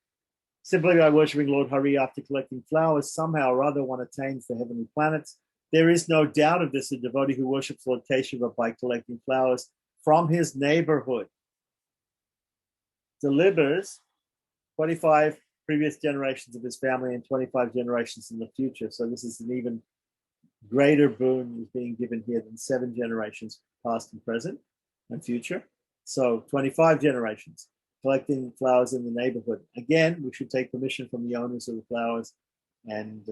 Simply by worshipping Lord Hari after collecting flowers, somehow or other one attains the heavenly planets. There is no doubt of this. A devotee who worships Lord Keshava by collecting flowers from his neighborhood delivers 25 previous generations of his family and 25 generations in the future. So this is an even greater boon is being given here than 7 generations past and present and future. So 25 generations collecting flowers in the neighborhood. Again, we should take permission from the owners of the flowers. And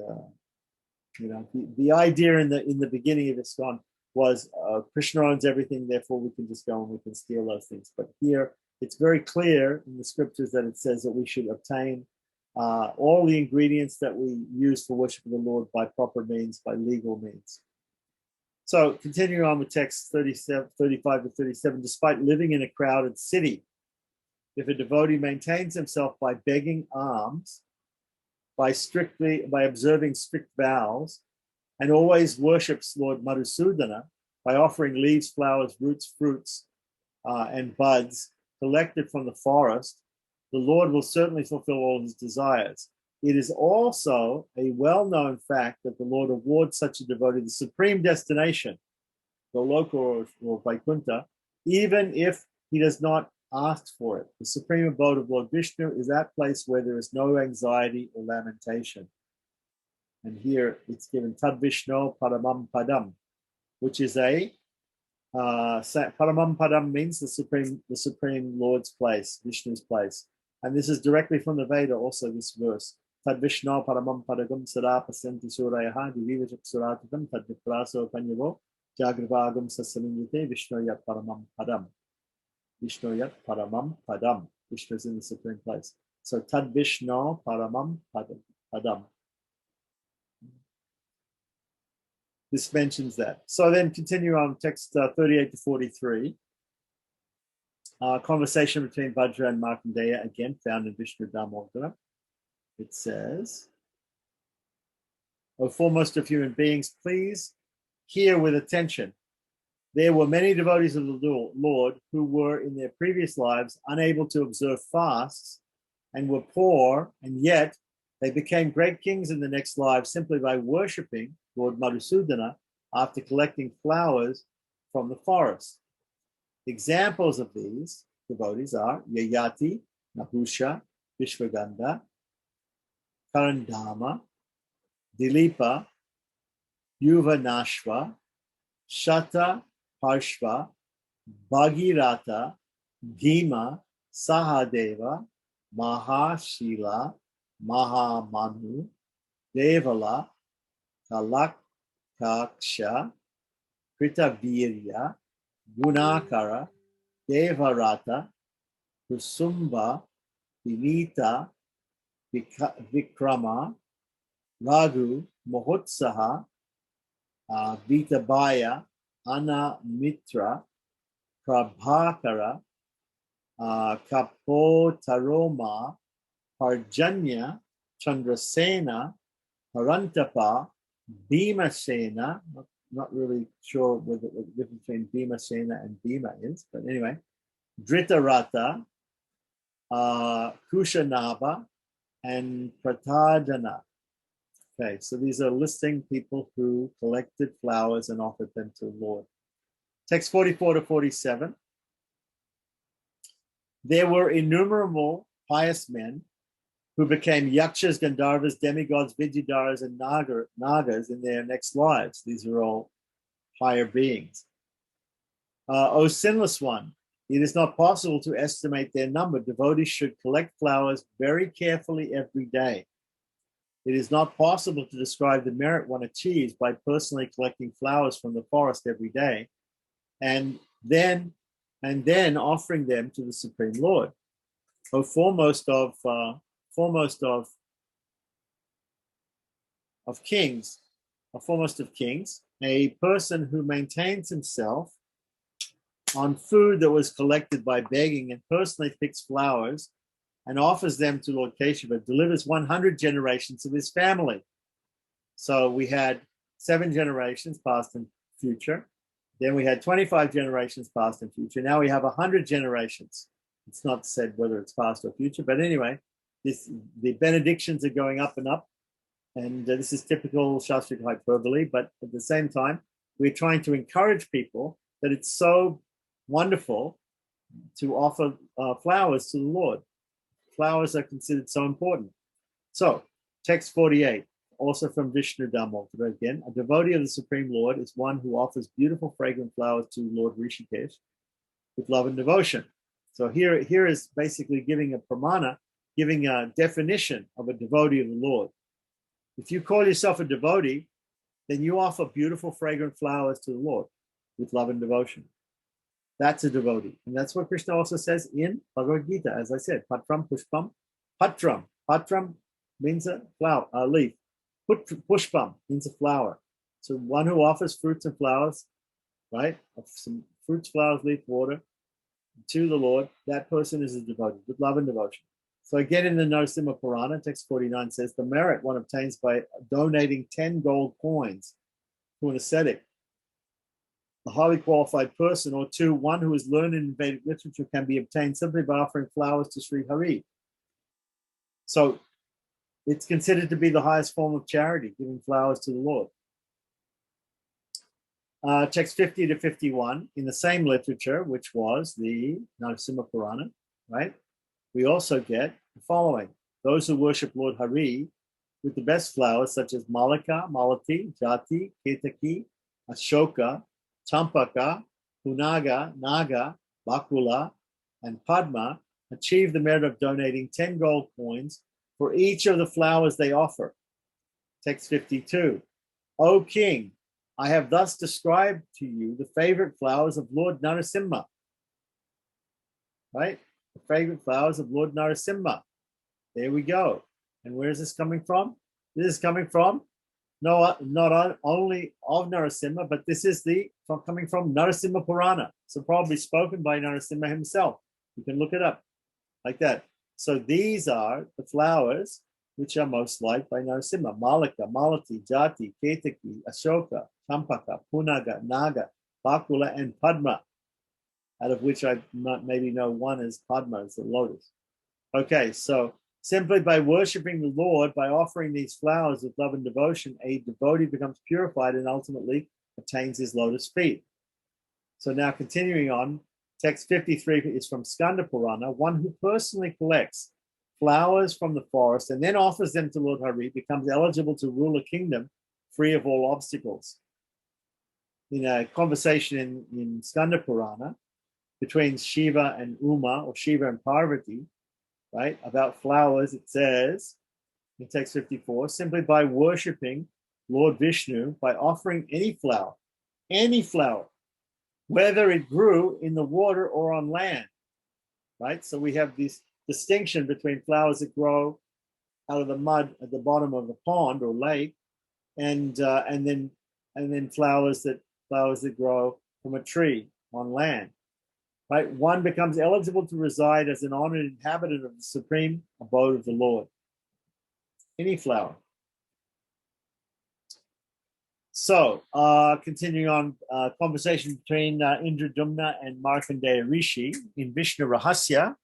the idea in the beginning of ISKCON was Krishna owns everything, therefore we can just go and we can steal those things. But here it's very clear in the scriptures that it says that we should obtain all the ingredients that we use for worshiping the Lord by proper means, by legal means. So continuing on with text 35 to 37, despite living in a crowded city, if a devotee maintains himself by begging alms, by observing strict vows, and always worships Lord Madhusudana by offering leaves, flowers, roots, fruits, and buds collected from the forest, the Lord will certainly fulfill all his desires. It is also a well-known fact that the Lord awards such a devotee the supreme destination, Goloka or Vaikuntha, even if he does not ask for it. The supreme abode of Lord Vishnu is that place where there is no anxiety or lamentation. And here it's given Tad Vishnu Paramam Padam, which is Paramam Padam means the supreme Lord's place, Vishnu's place. And this is directly from the Veda, also this verse. Tad Vishnu Paramam Padagam Sada Pasanti Surayaha Divivajak Suratatam Tad Vipraso Panyavo Jagrivagam Sasamindite Vishnu Yat Paramam Padam. Vishnu Yat Paramam Padam. Vishnu is in the supreme place. So Tad Vishnu Paramam Padam. This mentions that. So then continue on text 38 to 43. Conversation between Vajra and Markandeya, again found in Vishnu Dharmottara. It says, O foremost of human beings, please hear with attention. There were many devotees of the Lord who were in their previous lives unable to observe fasts and were poor, and yet they became great kings in the next life simply by worshipping Lord Madhusudana after collecting flowers from the forest. Examples of these devotees are Yayati, Nahusha, Vishwagandha, Karandama, Dilipa, Yuvanashva, Shata, Parshva, Bhagirata, Bhima, Sahadeva, Mahashila, Mahamanu, Devala, Kalakaksha, Kritavirya, Gunakara, Devarata, Kusumba, Vinita, Vikrama, Raghu, Mohotsaha, Vitabhaya, Anna Mitra, Prabhakara, Kapotaroma, Parjanya, Chandrasena, Parantapa, Bhimasena, not really sure what the difference between Bhimasena and Bhima is, but anyway, Dhritarata, Kushanaba, and Pratadana. Okay, so these are listing people who collected flowers and offered them to the Lord. Text 44 to 47. There were innumerable pious men who became yakshas, gandharvas, demigods, vidyadharas, and nagas in their next lives. These are all higher beings. O sinless one, it is not possible to estimate their number. Devotees should collect flowers very carefully every day. It is not possible to describe the merit one achieves by personally collecting flowers from the forest every day and then offering them to the Supreme Lord. O foremost of kings, a person who maintains himself on food that was collected by begging and personally picks flowers and offers them to Lord Keshava, delivers 100 generations of his family. So we had 7 generations past and future. Then we had 25 generations past and future. Now we have 100 generations. It's not said whether it's past or future, but anyway, the benedictions are going up and up. And this is typical Shastric hyperbole, but at the same time, we're trying to encourage people that it's so wonderful to offer flowers to the Lord. Flowers are considered so important. So, text 48, also from Vishnu Dhammottara again. A devotee of the Supreme Lord is one who offers beautiful fragrant flowers to Lord Rishikesh with love and devotion. So here is basically giving a pramana, giving a definition of a devotee of the Lord. If you call yourself a devotee, then you offer beautiful fragrant flowers to the Lord with love and devotion. That's a devotee. And that's what Krishna also says in Bhagavad Gita, as I said, Patram Pushpam. Patram. Patram means a flower, a leaf. Pushpam means a flower. So one who offers fruits and flowers, right? Some fruits, flowers, leaf, water to the Lord, that person is a devotee with love and devotion. So again, in the Narasimha Purana, text 49 says, the merit one obtains by donating 10 gold coins to an ascetic, a highly qualified person, or 2, one who is learned in Vedic literature can be obtained simply by offering flowers to Sri Hari. So it's considered to be the highest form of charity, giving flowers to the Lord. Text 50 to 51, in the same literature, which was the Narasimha Purana, right? We also get the following. Those who worship Lord Hari with the best flowers, such as Malika, Malati, Jati, Ketaki, Ashoka, Champaka, Punaga, Naga, Bakula, and Padma, achieve the merit of donating 10 gold coins for each of the flowers they offer. Text 52. O king, I have thus described to you the favorite flowers of Lord Narasimha. Right? The favorite flowers of Lord Narasimha. There we go. And where is this coming from? This is coming from not only of Narasimha, but this is coming from Narasimha Purana. So probably spoken by Narasimha himself. You can look it up like that. So these are the flowers which are most liked by Narasimha: Malika, Malati, Jati, Ketaki, Ashoka, Champaka, Punaga, Naga, Bakula, and Padma, out of which I maybe know one is Padma, is the lotus. Okay, so simply by worshiping the Lord, by offering these flowers with love and devotion, a devotee becomes purified and ultimately attains his lotus feet. So now continuing on, text 53 is from Skanda Purana. One who personally collects flowers from the forest and then offers them to Lord Hari becomes eligible to rule a kingdom free of all obstacles. In a conversation in Skanda Purana between Shiva and Uma, or Shiva and Parvati, right, about flowers, it says in text 54, simply by worshipping Lord Vishnu, by offering any flower, whether it grew in the water or on land, right? So we have this distinction between flowers that grow out of the mud at the bottom of the pond or lake, and then flowers that grow from a tree on land, right? One becomes eligible to reside as an honored inhabitant of the supreme abode of the Lord. Any flower. So, continuing on, conversation between Indradumna and Markandeya Rishi in Vishnu Rahasya.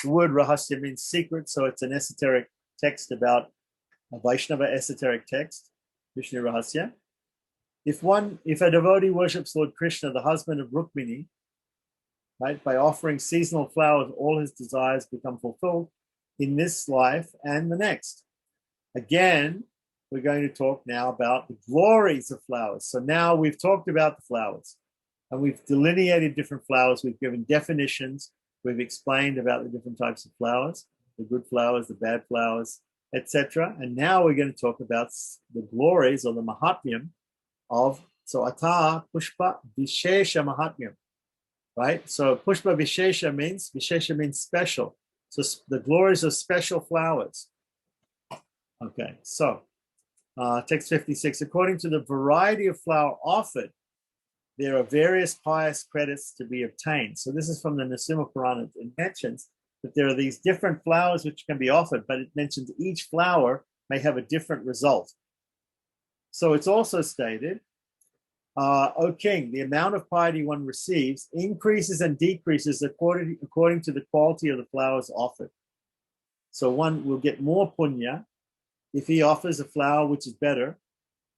The word Rahasya means secret, so it's an esoteric text about a Vaishnava esoteric text, Vishnu Rahasya. If a devotee worships Lord Krishna, the husband of Rukmini, right, by offering seasonal flowers, all his desires become fulfilled in this life and the next. Again, we're going to talk now about the glories of flowers. So now we've talked about the flowers and we've delineated different flowers. We've given definitions. We've explained about the different types of flowers, the good flowers, the bad flowers, etc. And now we're going to talk about the glories or the Mahatmyam of, so Ata Pushpa Vishesha Mahatmyam, right? So Pushpa Vishesha means special. So the glories of special flowers. Okay, so text 56, according to the variety of flower offered, there are various pious credits to be obtained. So this is from the Narasimha Purana. It mentions that there are these different flowers which can be offered, but it mentions each flower may have a different result. So it's also stated, O king, the amount of piety one receives increases and decreases according to the quality of the flowers offered. So one will get more punya if he offers a flower which is better.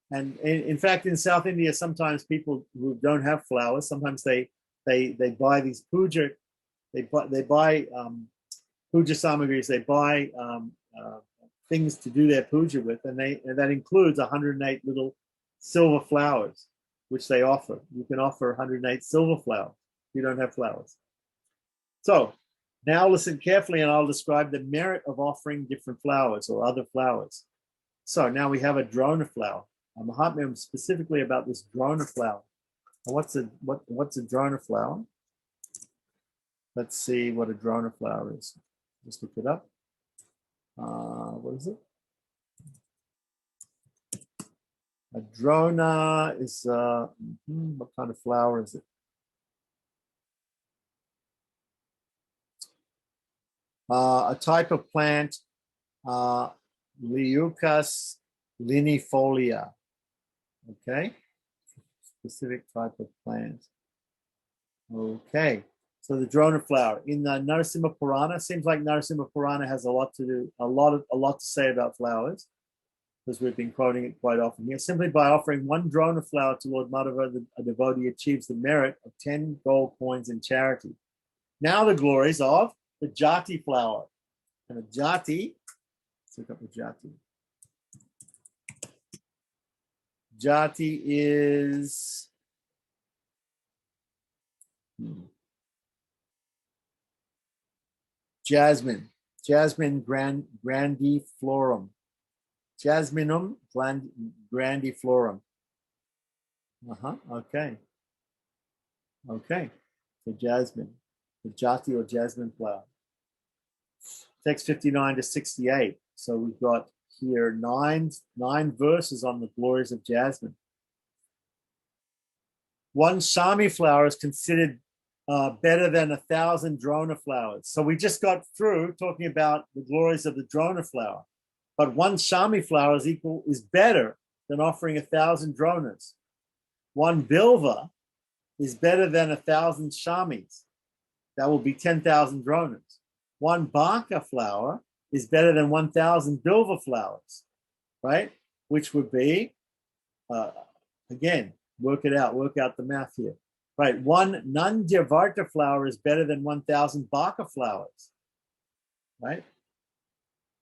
And in fact, in South India, sometimes people who don't have flowers, sometimes they buy these puja, they buy puja samagris, they buy things to do their puja with, and that includes 108 little silver flowers, which they offer. You can offer 108 silver flowers if you don't have flowers. So now listen carefully, and I'll describe the merit of offering different flowers or other flowers. So now we have a drona flower. A Mahatmyam specifically about this drona flower. And what's a drona flower? Let's see what a drona flower is. Just look it up. What is it? A drona is what kind of flower is it? A type of plant, Leucas linifolia. Okay, specific type of plant. Okay, so the drona flower in the Narasimha Purana. Seems like Narasimha Purana has a lot to say about flowers, because we've been quoting it quite often here. Simply by offering one drona flower to Lord Madhava, a devotee achieves the merit of 10 gold coins in charity. Now the glories of the jati flower. And the jati, let's look up the jati. Jati is jasmine grandiflorum. Jasminum grandiflorum. Okay. So jasmine, the jati or jasmine flower. Text 59 to 68. So we've got here nine verses on the glories of jasmine. One shami flower is considered better than 1,000 drona flowers. So we just got through talking about the glories of the drona flower. But one shami flower is better than offering 1,000 dronas. One bilva is better than 1,000 shamis. That will be 10,000 dronas. One baka flower is better than 1,000 bilva flowers, right? Which would be, again, work out the math here. Right, one Nandyavarta flower is better than 1,000 baka flowers, right?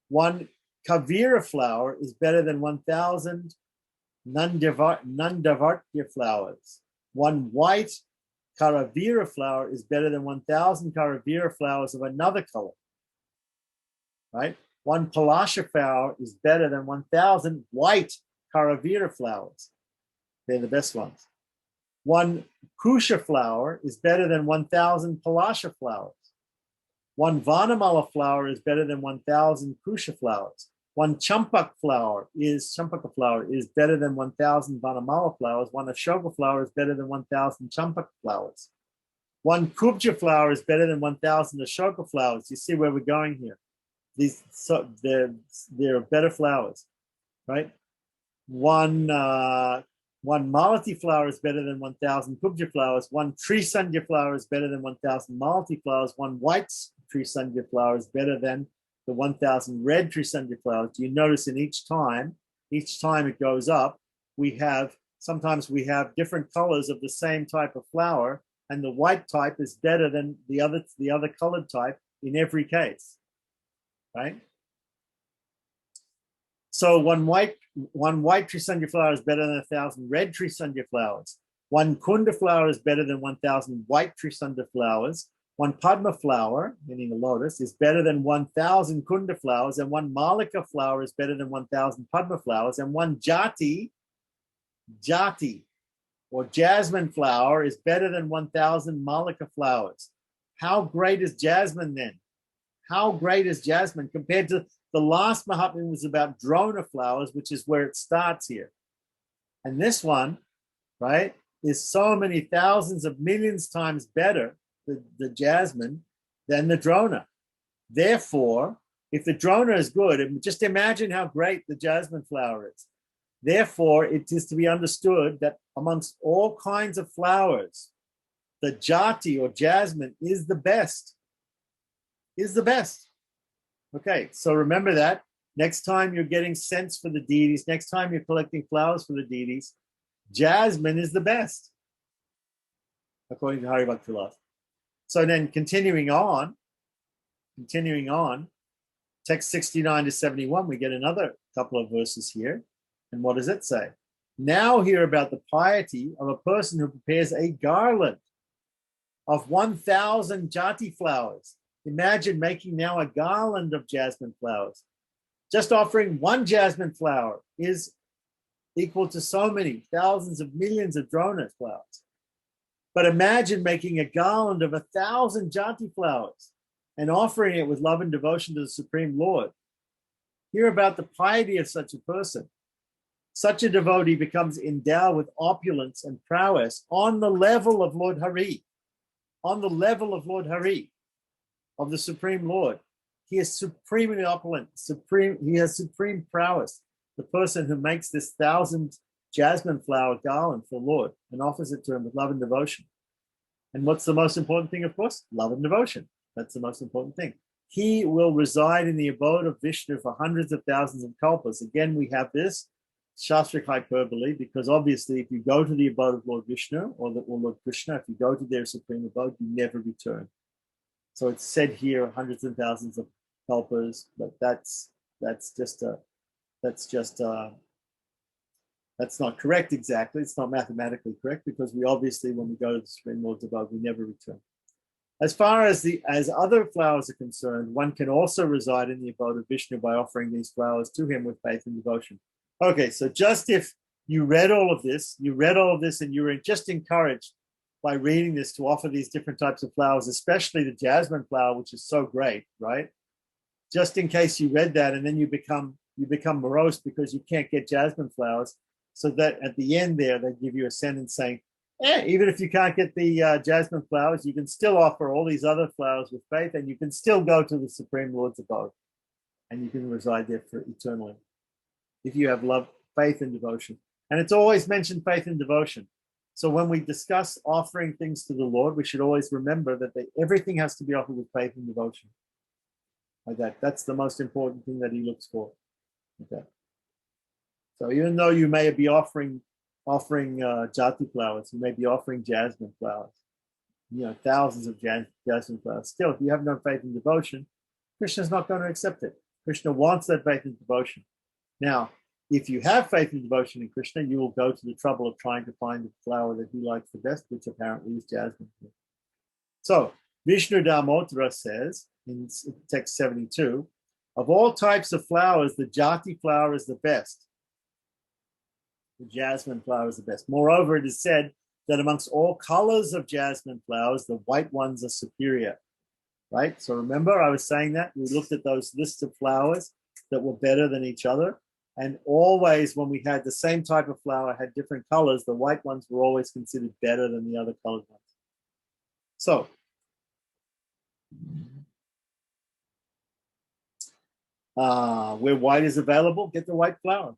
One Kavira flower is better than 1,000 Nandavartya flowers. One white Karavira flower is better than 1,000 Karavira flowers of another color, right? One Palasha flower is better than 1,000 white Karavira flowers. They're the best ones. One Kusha flower is better than 1,000 Palasha flowers. One Vanamala flower is better than 1,000 Kusha flowers. One Champaka flower is better than 1,000 Vanamala flowers. One Ashoka flower is better than 1,000 Champaka flowers. One Kubja flower is better than 1,000 Ashoka flowers. You see where we're going here. They're better flowers, right? One Malati flower is better than 1,000 Kubja flowers. One Trisandya flower is better than 1,000 Malati flowers. One white Trisandya flower is better than the 1,000 red Trisandya flowers. Do you notice in each time it goes up, sometimes we have different colors of the same type of flower, and the white type is better than the other colored type in every case, right? So one white Trisandya flower is better than 1,000 red Trisandya flowers. One Kunda flower is better than 1,000 white Trisandya flowers. One Padma flower, meaning a lotus, is better than 1,000 Kunda flowers. And one Malika flower is better than 1,000 Padma flowers. And one Jati, or jasmine flower, is better than 1,000 Malika flowers. How great is jasmine then? How great is jasmine compared to the last Mahatmya was about drona flowers, which is where it starts here. And this one, right, is so many thousands of millions times better, the jasmine, than the drona. Therefore, if the drona is good, just imagine how great the jasmine flower is. Therefore, it is to be understood that amongst all kinds of flowers, the jati or jasmine is the best. Okay, so remember that. Next time you're getting scents for the deities, next time you're collecting flowers for the deities, jasmine is the best, according to Hari Bhakti Vilasa. So then continuing on, text 69 to 71, we get another couple of verses here. And what does it say? Now hear about the piety of a person who prepares a garland of 1,000 jati flowers. Imagine making now a garland of jasmine flowers. Just offering one jasmine flower is equal to so many thousands of millions of drona flowers. But imagine making a garland of 1,000 jati flowers and offering it with love and devotion to the Supreme Lord. Hear about the piety of such a person. Such a devotee becomes endowed with opulence and prowess on the level of Lord Hari. On the level of Lord Hari, of the Supreme Lord. He is supremely opulent, he has supreme prowess. The person who makes this 1,000 jasmine flower garland for Lord and offers it to him with love and devotion. And what's the most important thing, of course? Love and devotion. That's the most important thing. He will reside in the abode of Vishnu for hundreds of thousands of kalpas. Again, we have this Shastric hyperbole, because obviously if you go to the abode of Lord Vishnu or Lord Krishna, if you go to their supreme abode, you never return. So it's said here hundreds and thousands of kalpas, but that's not correct exactly. It's not mathematically correct, because we obviously, when we go to the Supreme Lord's abode, we never return. As far as other flowers are concerned, one can also reside in the abode of Vishnu by offering these flowers to him with faith and devotion. Okay, so just if you read all of this and you were just encouraged by reading this to offer these different types of flowers, especially the jasmine flower, which is so great, right? Just in case you read that and then you become morose because you can't get jasmine flowers, so that at the end there, they give you a sentence saying, Even if you can't get the jasmine flowers, you can still offer all these other flowers with faith, and you can still go to the Supreme Lord's abode, and you can reside there for eternally if you have love, faith, and devotion. And it's always mentioned faith and devotion. So when we discuss offering things to the Lord, we should always remember that everything has to be offered with faith and devotion. Like that. That's the most important thing that he looks for. Okay. So even though you may be offering jati flowers, you may be offering jasmine flowers, thousands of jasmine flowers. Still, if you have no faith and devotion, Krishna's not going to accept it. Krishna wants that faith and devotion. Now, if you have faith and devotion in Krishna, you will go to the trouble of trying to find the flower that he likes the best, which apparently is jasmine. So Vishnu Damotra says in text 72, of all types of flowers, the jati flower is the best. The jasmine flower is the best. Moreover, it is said that amongst all colors of jasmine flowers, the white ones are superior. Right? So remember, I was saying that we looked at those lists of flowers that were better than each other. And always when we had the same type of flower had different colors, the white ones were always considered better than the other colored ones. So where white is available, get the white flower.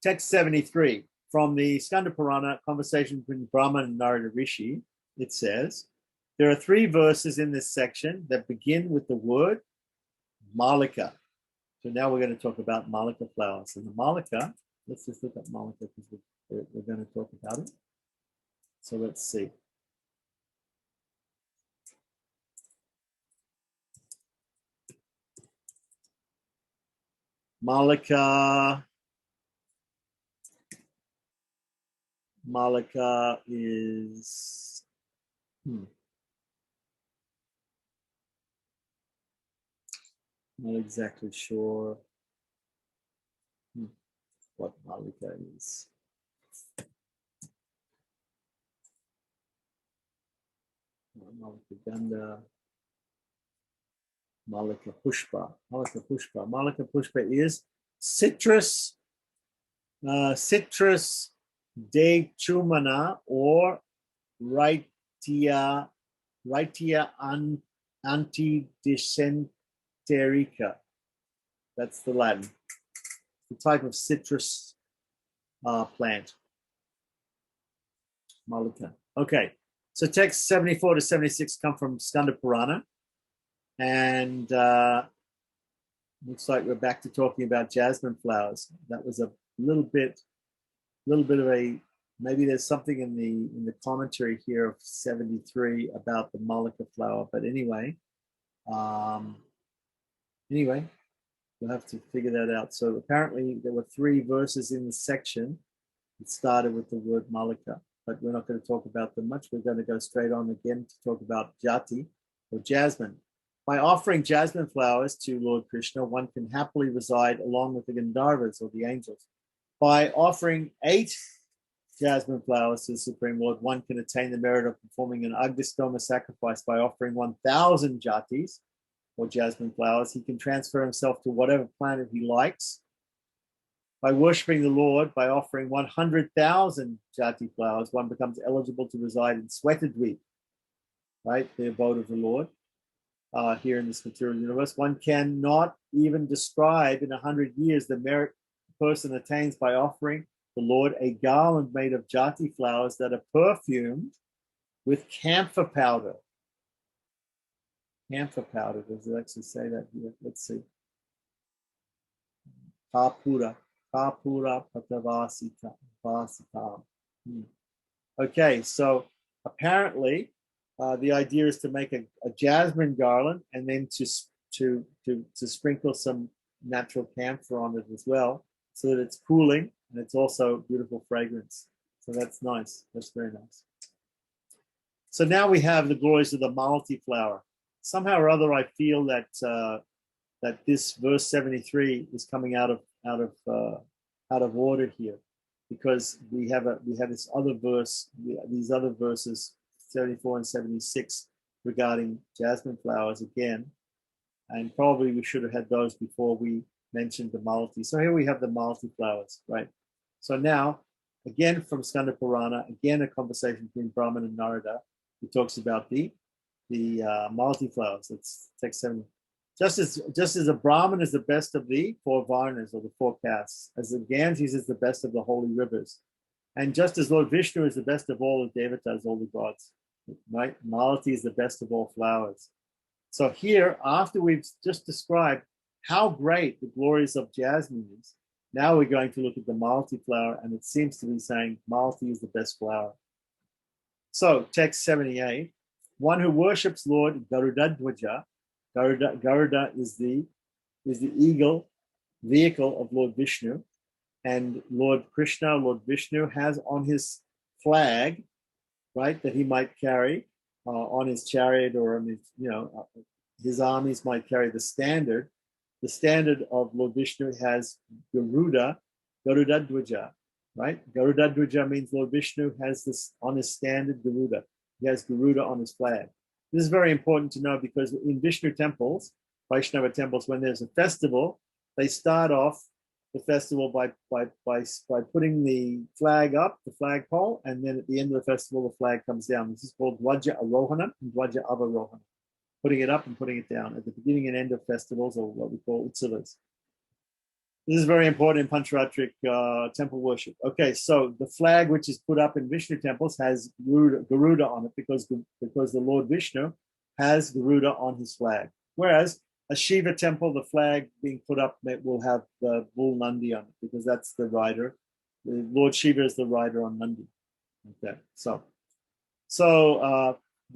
Text 73 from the Skanda Purana, Conversation between Brahma and Narada Rishi. It says, there are 3 verses in this section that begin with the word malika. So now we're going to talk about malika flowers. And the malika, let's just look at malika because we're going to talk about it. So let's see. Malika is not exactly sure what malika is. Malika Ganda, Malika Pushpa. Malika Pushpa is citrus de Chumana or Rhytia antidysenterica. That's the Latin. The type of citrus plant. Malika. Okay. So texts 74 to 76 come from Skanda Purana. And looks like we're back to talking about jasmine flowers. That was a little bit of a, maybe there's something in the commentary here of 73 about the malika flower. But anyway, we'll have to figure that out. So apparently there were 3 verses in the section that started with the word malika, but we're not going to talk about them much. We're going to go straight on again to talk about jati or jasmine. By offering jasmine flowers to Lord Krishna, one can happily reside along with the Gandharvas or the angels. By offering 8 jasmine flowers to the Supreme Lord, one can attain the merit of performing an Agdistoma sacrifice. By offering 1,000 jatis or jasmine flowers, he can transfer himself to whatever planet he likes. By worshipping the Lord, by offering 100,000 jati flowers, one becomes eligible to reside in Swetadweep, right, the abode of the Lord. Here in this material universe, one cannot even describe in 100 years the merit a person attains by offering the Lord a garland made of jati flowers that are perfumed with camphor powder. Camphor powder, does it actually say that here? Let's see. Kapura patavasita. Okay, so apparently the idea is to make a jasmine garland and then to sprinkle some natural camphor on it as well, so that it's cooling and it's also beautiful fragrance. So that's nice. That's very nice. So now we have the glories of the Malati flower. Somehow or other, I feel that that this verse 73 is coming out of order here, because we have this other verse, these other verses 74 and 76 regarding jasmine flowers again, and probably we should have had those before we mentioned the Malati. So here we have the Malati flowers, right? So now Again, from Skanda Purana, again, a conversation between Brahman and Narada. He talks about the Malati flowers. It's text 7. Just as a Brahman is the best of the four Varnas or the four castes, as the Ganges is the best of the holy rivers, and just as Lord Vishnu is the best of all the devatas, all the gods, right? Malati is the best of all flowers. So here, after we've just described how great the glories of jasmine is, now we're going to look at the Malati flower, and it seems to be saying Malati is the best flower. So text 78, one who worships Lord Garudadwaja. Garuda is the eagle vehicle of Lord Vishnu, and Lord Krishna, Lord Vishnu, has on his flag, right, that he might carry on his chariot, or on his, his armies might carry the standard. The standard of Lord Vishnu has Garudadwaja, right? Garudadwaja means Lord Vishnu has this on his standard Garuda. He has Garuda on his flag. This is very important to know, because in Vishnu temples, Vaishnava temples, when there's a festival, they start off the festival by putting the flag up, the flagpole, and then at the end of the festival, the flag comes down. This is called Dwaja Arohana and Dwaja Avarohana, putting it up and putting it down at the beginning and end of festivals, or what we call utsavas. This is very important in Pancharatric temple worship. Okay, so the flag which is put up in Vishnu temples has Garuda on it, because the Lord Vishnu has Garuda on his flag. Whereas a Shiva temple, the flag being put up will have the bull Nandi on it, because that's the rider. The Lord Shiva is the rider on Nandi. Okay, so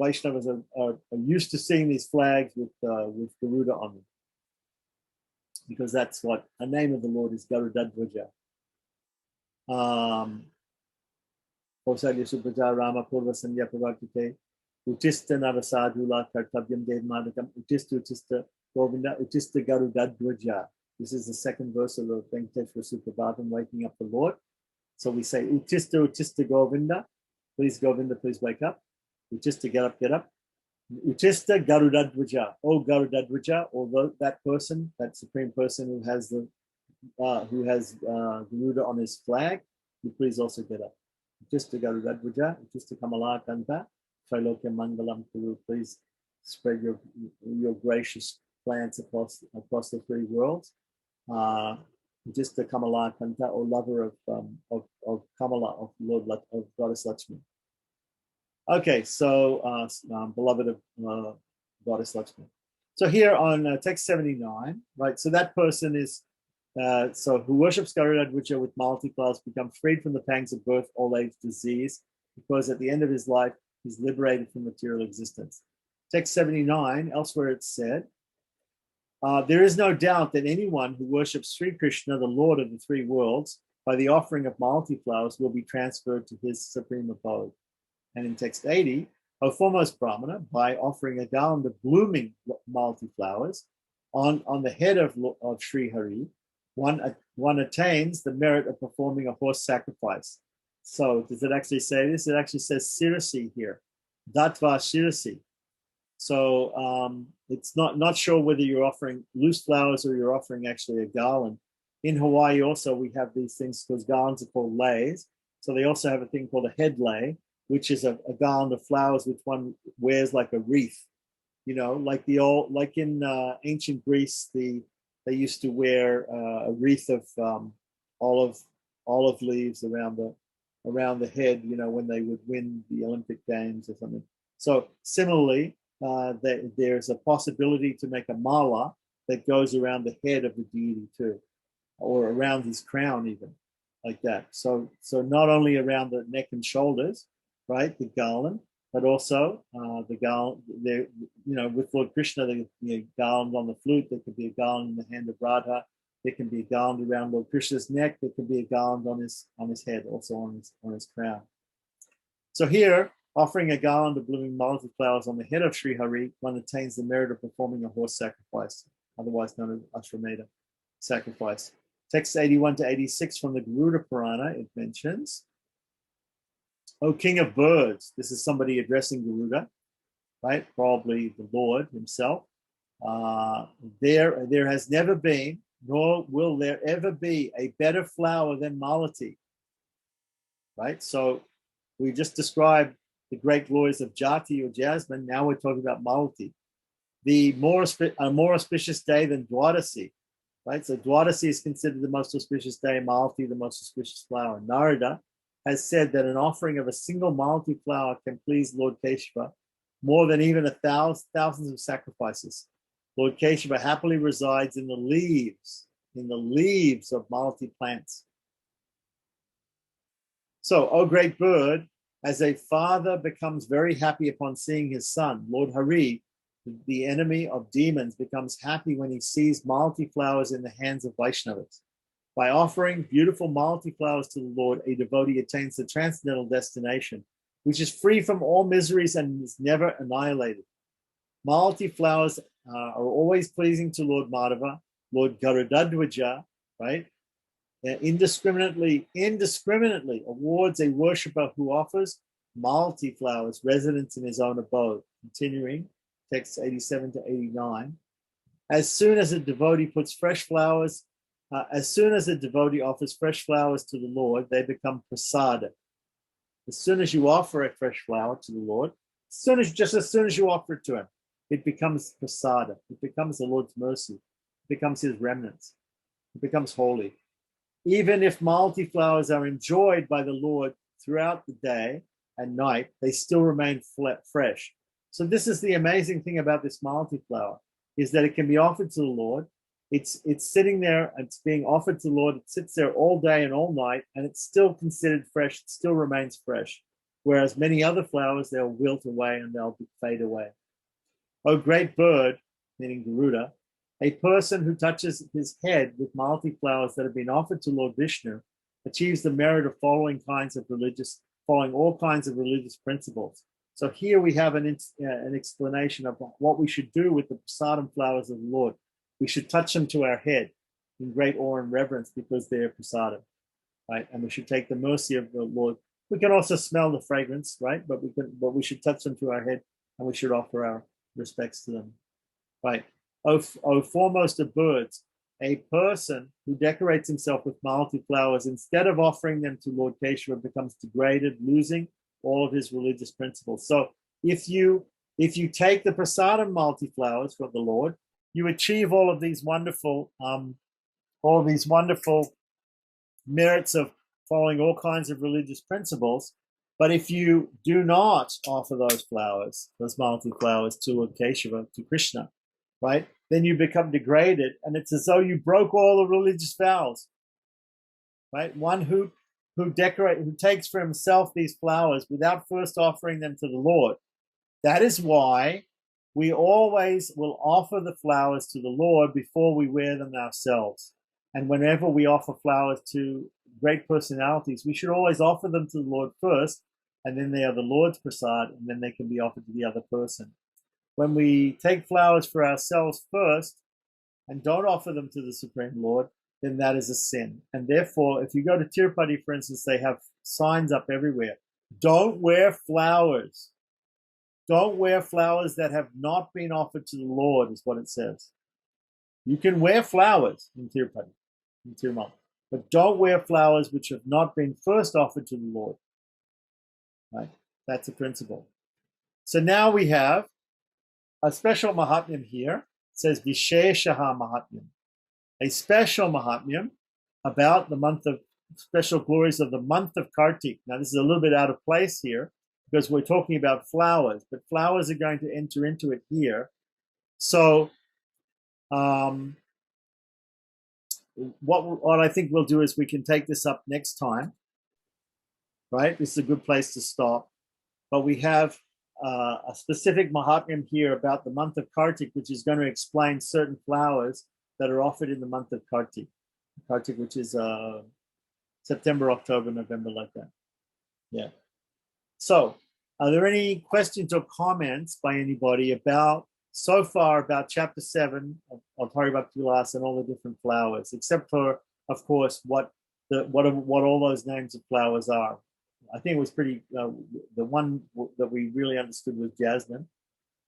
Vaishnavas are used to seeing these flags with Garuda on them, because that's what the name of the Lord is, Garudadwaja. Kausalya Subhaja Rama Purva Sandhya Pravakite Utista Navasadula Kartavyam Devmadakam Utista Govinda Utista Garudadwaja. This is the second verse of the Venkateshwara Suprabhatam, waking up the Lord. So we say Utista Govinda, please Govinda, please wake up. Utista, get up, get up. Utista Garudadwaja, oh Garudadwaja, or that person, that supreme person who has Garuda on his flag, you please also get up. Utista Garudadwaja, Utista Kamala Kanta, Trailokya Mangalam Kuru, please spread your gracious plans across the three worlds. Utista Kamala Kanta, or lover of Kamala, of Lord of Goddess Lakshmi. Okay, so beloved of Goddess Lakshmi. So here on text 79, right? So that person is who worships Garudadwaja with Malati flowers becomes freed from the pangs of birth, old age, disease, because at the end of his life he's liberated from material existence. Text 79, elsewhere it's said, there is no doubt that anyone who worships Sri Krishna, the Lord of the three worlds, by the offering of Malati flowers will be transferred to his supreme abode. And in text 80, O foremost Brahmana, by offering a garland of blooming Malati flowers on the head of Sri Hari, one attains the merit of performing a horse sacrifice. So does it actually say this? It actually says Sirasi here, Datva Sirasi. So it's not sure whether you're offering loose flowers or you're offering actually a garland. In Hawaii also we have these things, because garlands are called lays. So they also have a thing called a head lay, which is a garland of flowers which one wears like a wreath, like in ancient Greece, they used to wear a wreath of olive leaves around the head, when they would win the Olympic Games or something. So similarly, there's a possibility to make a mala that goes around the head of the deity too, or around his crown even, like that. So not only around the neck and shoulders, right, the garland, but also the garland there, with Lord Krishna, there could be a garland on the flute, there could be a garland in the hand of Radha, there can be a garland around Lord Krishna's neck, there could be a garland on his head, also on his crown. So here, offering a garland of blooming Malati flowers on the head of Sri Hari, one attains the merit of performing a horse sacrifice, otherwise known as Ashwamedha sacrifice. Text 81 to 86 from the Garuda Purana, it mentions, O king of birds. This is somebody addressing Garuda, right? Probably the Lord himself. There has never been, nor will there ever be, a better flower than Malati. right? So we just described the great glories of Jati or jasmine. Now we're talking about Malti. A more auspicious day than Dwadasi, right? So Dwadasi is considered the most auspicious day, Malti the most auspicious flower. Narada has said that an offering of a single Malti flower can please Lord Keshava more than even thousands of sacrifices. Lord Keshava happily resides in the leaves of Malti plants. So, O great bird, as a father becomes very happy upon seeing his son, Lord Hari, the enemy of demons, becomes happy when he sees Malti flowers in the hands of Vaishnavas. By offering beautiful Malti flowers to the Lord, a devotee attains the transcendental destination, which is free from all miseries and is never annihilated. Malti flowers are always pleasing to Lord Madhava, Lord Garudadwaja, right? Indiscriminately awards a worshipper who offers Malti flowers residence in his own abode. Continuing, text 87 to 89. As soon as a devotee offers fresh flowers to the Lord, they become prasada. As soon as you offer a fresh flower to the Lord, as soon as you offer it to him, it becomes prasada. It becomes the Lord's mercy. It becomes his remnants. It becomes holy. Even if Malti flowers are enjoyed by the Lord throughout the day and night, they still remain fresh. So this is the amazing thing about this Malti flower, is that it can be offered to the Lord. It's sitting there, and it's being offered to the Lord. It sits there all day and all night, and it's still considered fresh. It still remains fresh. Whereas many other flowers, they'll wilt away and they'll fade away. O great bird, meaning Garuda, a person who touches his head with Malti flowers that have been offered to Lord Vishnu achieves the merit of following all kinds of religious principles. So here we have an explanation of what we should do with the prasadam flowers of the Lord. We should touch them to our head in great awe and reverence because they're prasadam, right? And we should take the mercy of the Lord. We can also smell the fragrance, right? But we should touch them to our head, and we should offer our respects to them, right? O foremost of birds, a person who decorates himself with Malti flowers instead of offering them to Lord Keshava becomes degraded, losing all of his religious principles. So if you take the prasadam Malti flowers from the Lord, you achieve all of these wonderful merits of following all kinds of religious principles. But if you do not offer those Malti flowers to Lord Keshava, to Krishna, right, then you become degraded, and it's as though you broke all the religious vows, right? One who takes for himself these flowers without first offering them to the Lord. That is why we always will offer the flowers to the Lord before we wear them ourselves. And whenever we offer flowers to great personalities, we should always offer them to the Lord first, and then they are the Lord's prasad, and then they can be offered to the other person. When we take flowers for ourselves first and don't offer them to the Supreme Lord, then that is a sin. And therefore, if you go to Tirupati, for instance, they have signs up everywhere. Don't wear flowers. Don't wear flowers that have not been offered to the Lord, is what it says. You can wear flowers in Tirupati, in Tirumal, but don't wear flowers which have not been first offered to the Lord. Right? That's a principle. So now we have a special Mahatmyam here. It says Visheshaha Mahatmyam. A special Mahatmyam about the month of special glories of the month of Kartik. Now this is a little bit out of place here because we're talking about flowers, but flowers are going to enter into it here. So what I think we'll do is we can take this up next time, right? This is a good place to stop. But we have a specific Mahatmyam here about the month of Kartik, which is going to explain certain flowers that are offered in the month of Kartik. Kartik, which is September, October, November, like that. Yeah. So, are there any questions or comments by anybody about chapter 7 of Hari Bhakti Vilasa and all the different flowers, except for, of course, what all those names of flowers are? I think it was pretty. The one that we really understood was jasmine,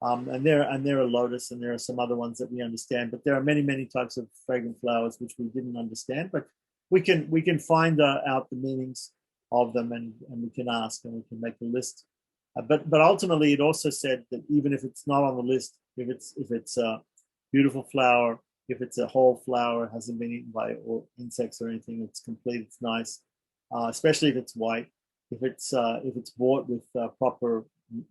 and there are lotus, and there are some other ones that we understand. But there are many types of fragrant flowers which we didn't understand. But we can find out the meanings of them, and we can ask and we can make a list. But ultimately, it also said that even if it's not on the list, if it's a beautiful flower, if it's a whole flower, hasn't been eaten by insects or anything, it's complete, it's nice, especially if it's white. If it's bought with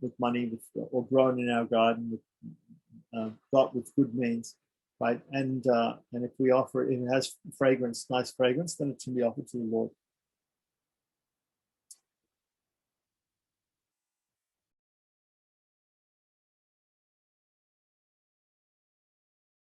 with money, or grown in our garden, got with good means, right? And if we offer it, if it has fragrance, nice fragrance, then it can be offered to the Lord.